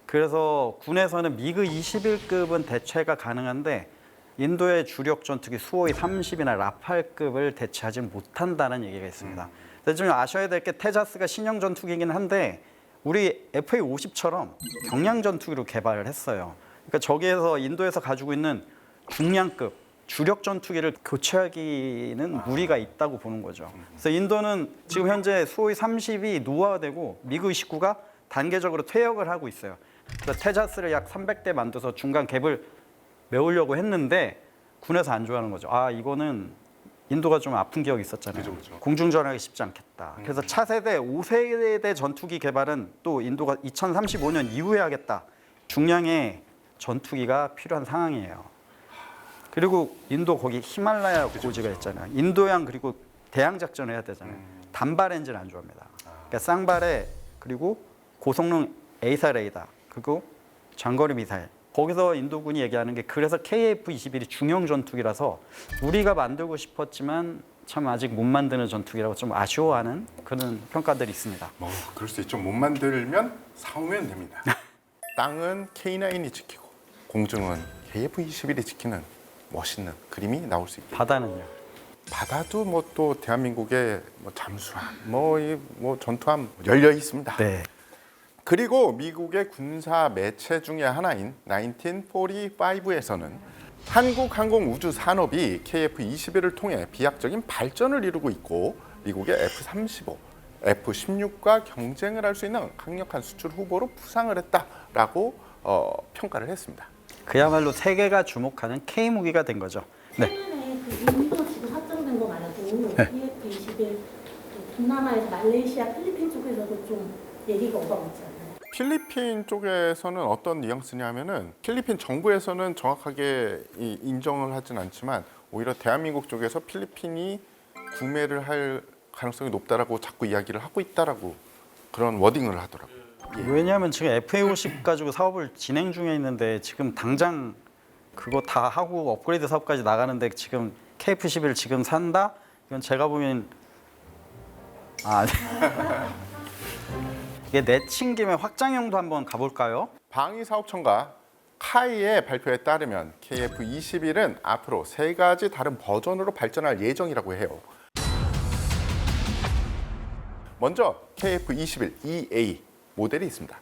[SPEAKER 2] 그래서 군에서는 미그 21급은 대체가 가능한데 인도의 주력 전투기 수호이 30이나 라팔급을 대체하지 못한다는 얘기가 있습니다. 그래서 좀 아셔야 될 게 테자스가 신형 전투기이긴 한데 우리 FA-50처럼 경량 전투기로 개발을 했어요. 그러니까 저기에서 인도에서 가지고 있는 중량급 주력 전투기를 교체하기는 무리가 있다고 보는 거죠. 그래서 인도는 지금 현재 수호이 30이 노후화되고 미그 29가 단계적으로 퇴역을 하고 있어요. 그래서 테자스를 약 300대 만들어서 중간 갭을 메우려고 했는데 군에서 안 좋아하는 거죠. 아, 이거는 인도가 좀 아픈 기억이 있었잖아요.
[SPEAKER 1] 그죠.
[SPEAKER 2] 공중전하기 쉽지 않겠다. 그래서 차세대 5세대 전투기 개발은 또 인도가 2035년 이후에 하겠다. 중량의 전투기가 필요한 상황이에요. 그리고 인도 거기 히말라야 고지가 있잖아요. 인도양 그리고 대양 작전을 해야 되잖아요. 단발 엔진 안 좋아합니다. 그러니까 쌍발에 그리고 고성능 A사 레이더 그리고 장거리 미사일. 거기서 인도군이 얘기하는 게 그래서 KF-21이 중형 전투기라서 우리가 만들고 싶었지만 참 아직 못 만드는 전투기라고 좀 아쉬워하는 그런 평가들이 있습니다.
[SPEAKER 1] 뭐 그럴 수 있죠. 못 만들면 사오면 됩니다. 땅은 K9이 지키고 공중은 KF-21이 지키는 멋있는 그림이 나올 수 있다.
[SPEAKER 2] 바다는요?
[SPEAKER 1] 바다도 뭐 또 대한민국의 뭐 잠수함, 뭐 전투함 열려 있습니다.
[SPEAKER 2] 네.
[SPEAKER 1] 그리고 미국의 군사 매체 중에 하나인 1945에서는 한국 항공 우주 산업이 KF-21을 통해 비약적인 발전을 이루고 있고 미국의 F-35, F-16과 경쟁을 할 수 있는 강력한 수출 후보로 부상을 했다라고 평가를 했습니다.
[SPEAKER 2] 그야말로 세계가 주목하는 K 무기가 된 거죠. 네.
[SPEAKER 6] 최근에 그 인도 지금 확정된 거 말고 KF-21 동남아에서 말레이시아, 필리핀 쪽에서도 좀 얘기가 오가고 있잖아요.
[SPEAKER 1] 필리핀 쪽에서는 어떤 뉘앙스냐면은 필리핀 정부에서는 정확하게 인정을 하진 않지만 오히려 대한민국 쪽에서 필리핀이 구매를 할 가능성이 높다라고 자꾸 이야기를 하고 있다라고 그런 워딩을 하더라고요.
[SPEAKER 2] 왜냐하면 지금 FA-50 가지고 사업을 진행 중에 있는데 지금 당장 그거 다 하고 업그레이드 사업까지 나가는데 지금 KF-11 지금 산다? 이건 제가 보면 이게 내친 김에 확장형도 한번 가볼까요?
[SPEAKER 1] 방위사업청과 카이의 발표에 따르면 KF-21은 앞으로 3가지 다른 버전으로 발전할 예정이라고 해요. 먼저 KF-21EA 모델이 있습니다.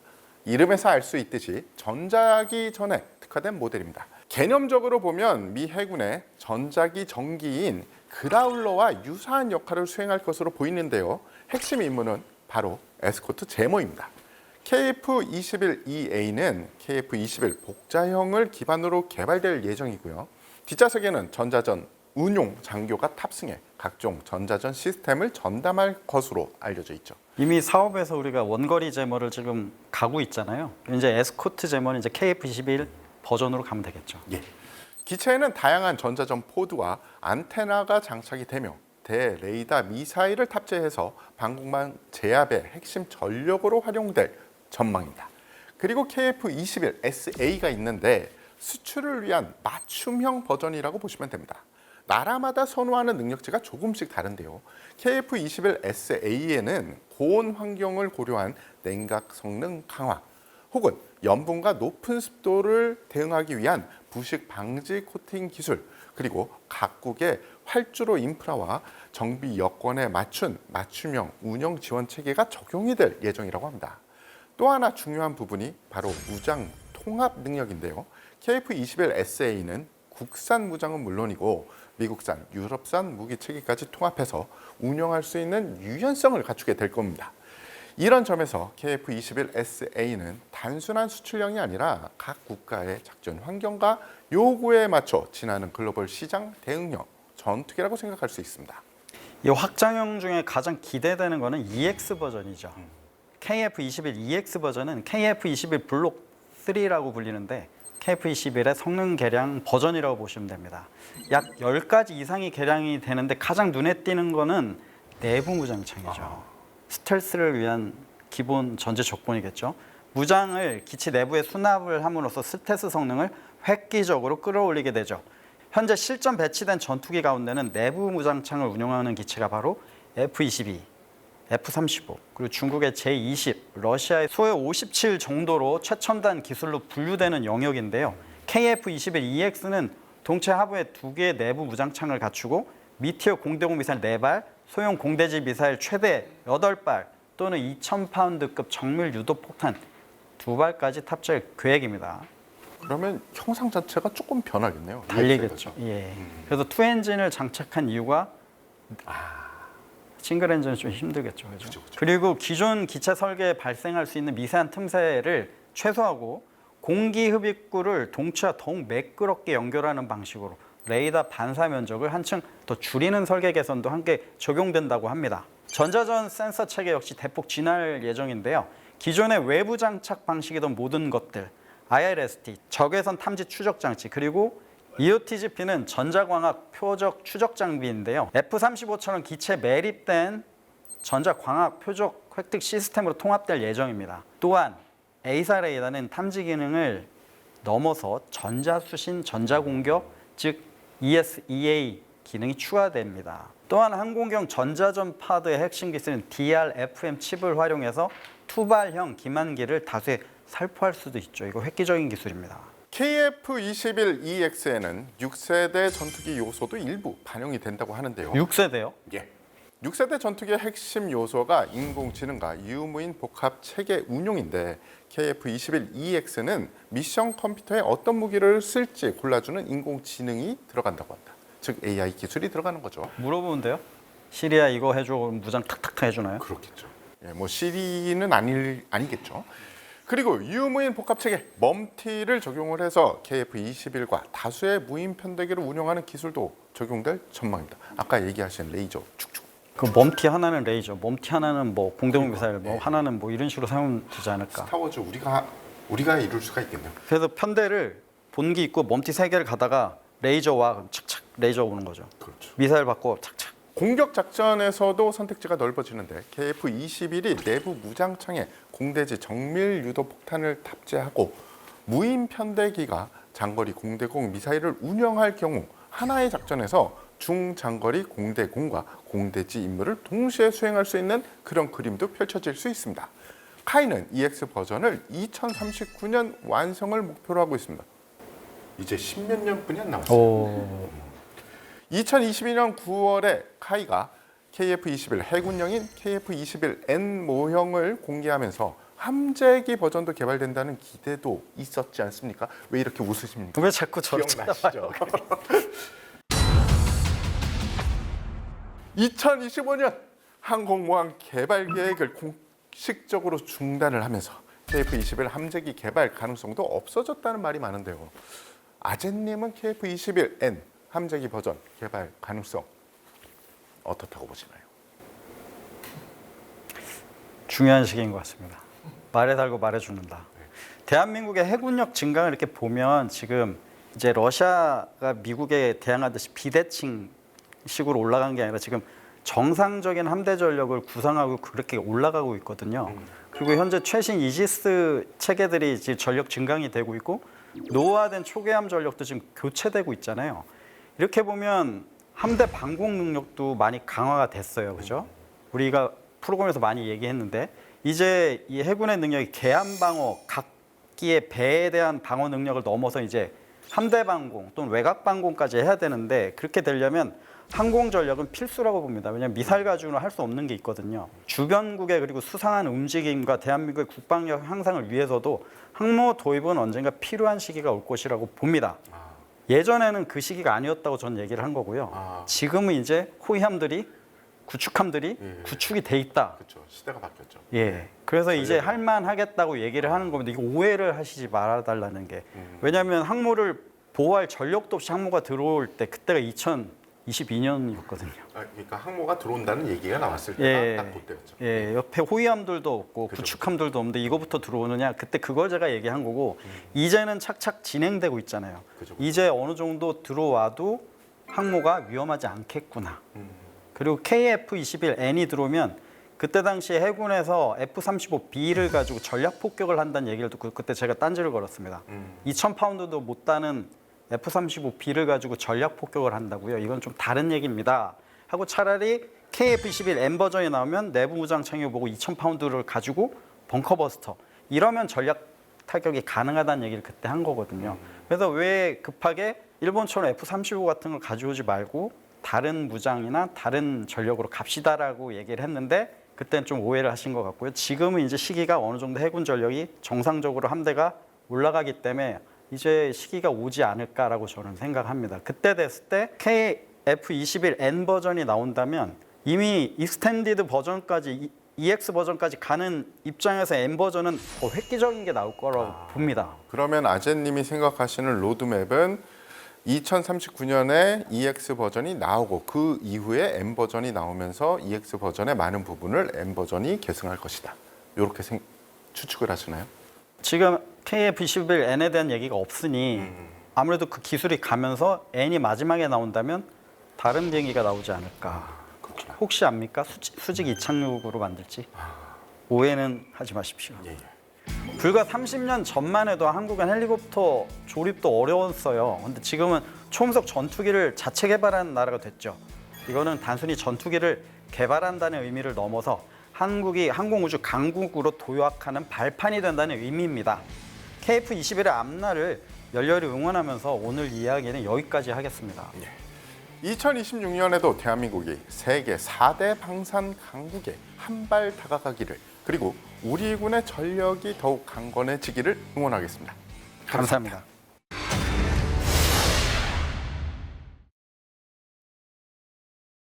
[SPEAKER 1] 이름에서 알 수 있듯이 전자기 전에 특화된 모델입니다. 개념적으로 보면 미 해군의 전자기 전기인 그라울러와 유사한 역할을 수행할 것으로 보이는데요. 핵심 임무는 바로 에스코트 제모입니다. KF-21EA는 KF-21 복자형을 기반으로 개발될 예정이고요. 뒷좌석에는 전자전 운용 장교가 탑승해 각종 전자전 시스템을 전담할 것으로 알려져 있죠.
[SPEAKER 2] 이미 사업에서 우리가 원거리 제모를 지금 가고 있잖아요. 이제 에스코트 제모는 이제 KF-21 버전으로 가면 되겠죠.
[SPEAKER 1] 예. 기체에는 다양한 전자전 포드와 안테나가 장착이 되며 대레이더 미사일을 탑재해서 방공망 제압의 핵심 전력으로 활용될 전망입니다. 그리고 KF-21SA가 있는데 수출을 위한 맞춤형 버전이라고 보시면 됩니다. 나라마다 선호하는 능력치가 조금씩 다른데요. KF-21SA에는 고온 환경을 고려한 냉각 성능 강화 혹은 염분과 높은 습도를 대응하기 위한 부식 방지 코팅 기술 그리고 각국의 활주로 인프라와 정비 여건에 맞춘 맞춤형 운영 지원 체계가 적용이 될 예정이라고 합니다. 또 하나 중요한 부분이 바로 무장 통합 능력인데요. KF-21SA는 국산 무장은 물론이고 미국산, 유럽산 무기 체계까지 통합해서 운영할 수 있는 유연성을 갖추게 될 겁니다. 이런 점에서 KF-21SA는 단순한 수출형이 아니라 각 국가의 작전 환경과 요구에 맞춰 지나는 글로벌 시장 대응형 전투기라고 생각할 수 있습니다.
[SPEAKER 2] 이 확장형 중에 가장 기대되는 거는 EX 버전이죠. KF-21EX 버전은 KF-21 블록 3라고 불리는데 KF-21의 성능 개량 버전이라고 보시면 됩니다. 약 10가지 이상이 개량이 되는데 가장 눈에 띄는 거는 내부 무장창이죠. 스텔스를 위한 기본 전제 조건이겠죠. 무장을 기체 내부에 수납을 함으로써 스텔스 성능을 획기적으로 끌어올리게 되죠. 현재 실전 배치된 전투기 가운데는 내부 무장창을 운용하는 기체가 바로 F-22, F-35, 그리고 중국의 제-20, 러시아의 수호 57 정도로 최첨단 기술로 분류되는 영역인데요. KF-21EX는 동체 하부에 2개의 내부 무장창을 갖추고 미티어 공대공 미사일 4발, 소형 공대지 미사일 최대 8발 또는 2,000파운드급 정밀 유도 폭탄 2발까지 탑재할 계획입니다.
[SPEAKER 1] 그러면 형상 자체가 조금 변하겠네요.
[SPEAKER 2] 달리겠죠. 예. 그래서 투 엔진을 장착한 이유가 싱글 엔진은 좀 힘들겠죠. 그죠? 그리고 기존 기체 설계에 발생할 수 있는 미세한 틈새를 최소화하고 공기 흡입구를 동체와 더욱 매끄럽게 연결하는 방식으로 레이더 반사 면적을 한층 더 줄이는 설계 개선도 함께 적용된다고 합니다. 전자전 센서 체계 역시 대폭 진화할 예정인데요. 기존의 외부 장착 방식이던 모든 것들, IRST, 적외선 탐지 추적 장치, 그리고 EOTGP는 전자광학 표적 추적 장비인데요. F-35처럼 기체에 매립된 전자광학 표적 획득 시스템으로 통합될 예정입니다. 또한 A사 레이더는 탐지 기능을 넘어서 전자수신 전자공격, 즉 ESEA 기능이 추가됩니다. 또한 항공경 전자전파드의 핵심 기술인 DRFM 칩을 활용해서 투발형 기만기를 다수에 살포할 수도 있죠. 이거 획기적인 기술입니다.
[SPEAKER 1] KF-21EX에는 6세대 전투기 요소도 일부 반영이 된다고 하는데요.
[SPEAKER 2] 6세대요?
[SPEAKER 1] 예. 6세대 전투기의 핵심 요소가 인공지능과 유무인 복합 체계 운용인데 KF-21EX는 미션 컴퓨터에 어떤 무기를 쓸지 골라주는 인공지능이 들어간다고 한다. 즉 AI 기술이 들어가는 거죠.
[SPEAKER 2] 물어보면 돼요? 시리아 이거 해줘, 무장 탁탁 해주나요?
[SPEAKER 1] 그렇겠죠. 예, 뭐 시리는 아니겠죠. 그리고 유무인 복합체계 멈티를 적용을 해서 KF-21과 다수의 무인 편대기를 운영하는 기술도 적용될 전망입니다. 아까 얘기하신 레이저 축축.
[SPEAKER 2] 그 멈티 하나는 레이저, 멈티 하나는 뭐 공대공 미사일, 뭐 하나는 뭐 이런 식으로 사용되지 않을까.
[SPEAKER 1] 스타워즈 우리가 이룰 수가 있겠네요.
[SPEAKER 2] 그래서 편대를 본기 있고 멈티 3개를 가다가 레이저와 착착 레이저 오는 거죠.
[SPEAKER 1] 그렇죠.
[SPEAKER 2] 미사일 받고 착착.
[SPEAKER 1] 공격 작전에서도 선택지가 넓어지는데 KF-21이 내부 무장창에 공대지 정밀 유도 폭탄을 탑재하고 무인 편대기가 장거리 공대공 미사일을 운영할 경우 하나의 작전에서 중장거리 공대공과 공대지 임무를 동시에 수행할 수 있는 그런 그림도 펼쳐질 수 있습니다. 카이는 EX 버전을 2039년 완성을 목표로 하고 있습니다. 이제 10몇 년뿐이 안 남았어요. 2022년 9월에 카이가 KF-21 해군형인 KF-21N 모형을 공개하면서 함재기 버전도 개발된다는 기대도 있었지 않습니까? 왜 이렇게 웃으십니까?
[SPEAKER 2] 왜 자꾸 저를
[SPEAKER 1] 기억나시죠? 2025년 항공모함 개발 계획을 공식적으로 중단을 하면서 KF-21 함재기 개발 가능성도 없어졌다는 말이 많은데요. 아재님은 KF-21N 함재기 버전 개발 가능성 어떻다고 보시나요?
[SPEAKER 2] 중요한 시기인 것 같습니다. 말에 달고 말해 죽는다. 대한민국의 해군력 증강을 이렇게 보면 지금 이제 러시아가 미국에 대항하듯이 비대칭 식으로 올라간 게 아니라 지금 정상적인 함대 전력을 구상하고 그렇게 올라가고 있거든요. 그리고 현재 최신 이지스 체계들이 지금 전력 증강이 되고 있고 노후화된 초계함 전력도 지금 교체되고 있잖아요. 이렇게 보면 함대 방공 능력도 많이 강화가 됐어요. 그죠? 우리가 프로그램에서 많이 얘기했는데 이제 이 해군의 능력이 계함 방어, 각기의 배에 대한 방어 능력을 넘어서 이제 함대 방공 또는 외곽 방공까지 해야 되는데 그렇게 되려면 항공 전력은 필수라고 봅니다. 왜냐하면 미사일 가지고는 할 수 없는 게 있거든요. 주변국의 그리고 수상한 움직임과 대한민국의 국방력 향상을 위해서도 항모 도입은 언젠가 필요한 시기가 올 것이라고 봅니다. 예전에는 그 시기가 아니었다고 저는 얘기를 한 거고요. 지금은 이제 호위함들이 구축함들이 구축이 돼 있다.
[SPEAKER 1] 그렇죠. 시대가 바뀌었죠.
[SPEAKER 2] 예. 그래서 이제 할만하겠다고 얘기를 하는 겁니다. 이거 오해를 하시지 말아달라는 게. 왜냐하면 항모를 보호할 전력도 없이 항모가 들어올 때 그때가 22년이었거든요.
[SPEAKER 1] 그러니까 항모가 들어온다는 얘기가 나왔을
[SPEAKER 2] 예.
[SPEAKER 1] 때가 딱 그때였죠.
[SPEAKER 2] 예, 옆에 호위함들도 없고
[SPEAKER 1] 그죠.
[SPEAKER 2] 구축함들도 없는데 이거부터 들어오느냐 그때 그걸 제가 얘기한 거고 이제는 착착 진행되고 있잖아요.
[SPEAKER 1] 그죠.
[SPEAKER 2] 이제 어느 정도 들어와도 항모가 위험하지 않겠구나.
[SPEAKER 1] 음.
[SPEAKER 2] 그리고 KF-21N이 들어오면 그때 당시에 해군에서 F-35B를 가지고 전략 폭격을 한다는 얘기를 듣고 그때 제가 딴지를 걸었습니다. 2,000파운드도 못 따는 F-35B를 가지고 전략 폭격을 한다고요. 이건 좀 다른 얘기입니다. 하고 차라리 KF-21N 버전이 나오면 내부 무장 창유 보고 2,000파운드를 가지고 벙커버스터 이러면 전략 타격이 가능하다는 얘기를 그때 한 거거든요. 그래서 왜 급하게 일본처럼 F-35 같은 걸 가져오지 말고 다른 무장이나 다른 전력으로 갑시다라고 얘기를 했는데 그때는 좀 오해를 하신 것 같고요. 지금은 이제 시기가 어느 정도 해군 전력이 정상적으로 함대가 올라가기 때문에 이제 시기가 오지 않을까라고 저는 생각합니다. 그때 됐을 때 KF-21N 버전이 나온다면 이미 익스텐디드 버전까지 EX 버전까지 가는 입장에서 N 버전은 더 획기적인 게 나올 거라고 봅니다.
[SPEAKER 1] 그러면 아재님이 생각하시는 로드맵은 2039년에 EX 버전이 나오고 그 이후에 M 버전이 나오면서 EX 버전의 많은 부분을 M 버전이 계승할 것이다. 이렇게 추측을 하시나요?
[SPEAKER 2] 지금 KF-21N에 대한 얘기가 없으니 아무래도 그 기술이 가면서 N이 마지막에 나온다면 다른 비행기가 나오지 않을까.
[SPEAKER 1] 그렇구나.
[SPEAKER 2] 혹시 압니까? 수직 이착륙으로 만들지? 오해는 하지 마십시오.
[SPEAKER 1] 예, 예.
[SPEAKER 2] 불과 30년 전만 해도 한국은 헬리콥터 조립도 어려웠어요. 근데 지금은 초음속 전투기를 자체 개발하는 나라가 됐죠. 이거는 단순히 전투기를 개발한다는 의미를 넘어서 한국이 항공우주 강국으로 도약하는 발판이 된다는 의미입니다. KF-21의 앞날을 열렬히 응원하면서 오늘 이야기는 여기까지 하겠습니다.
[SPEAKER 1] 2026년에도 대한민국이 세계 4대 방산 강국에 한 발 다가가기를 그리고 우리 군의 전력이 더욱 강건해지기를 응원하겠습니다.
[SPEAKER 2] 감사합니다.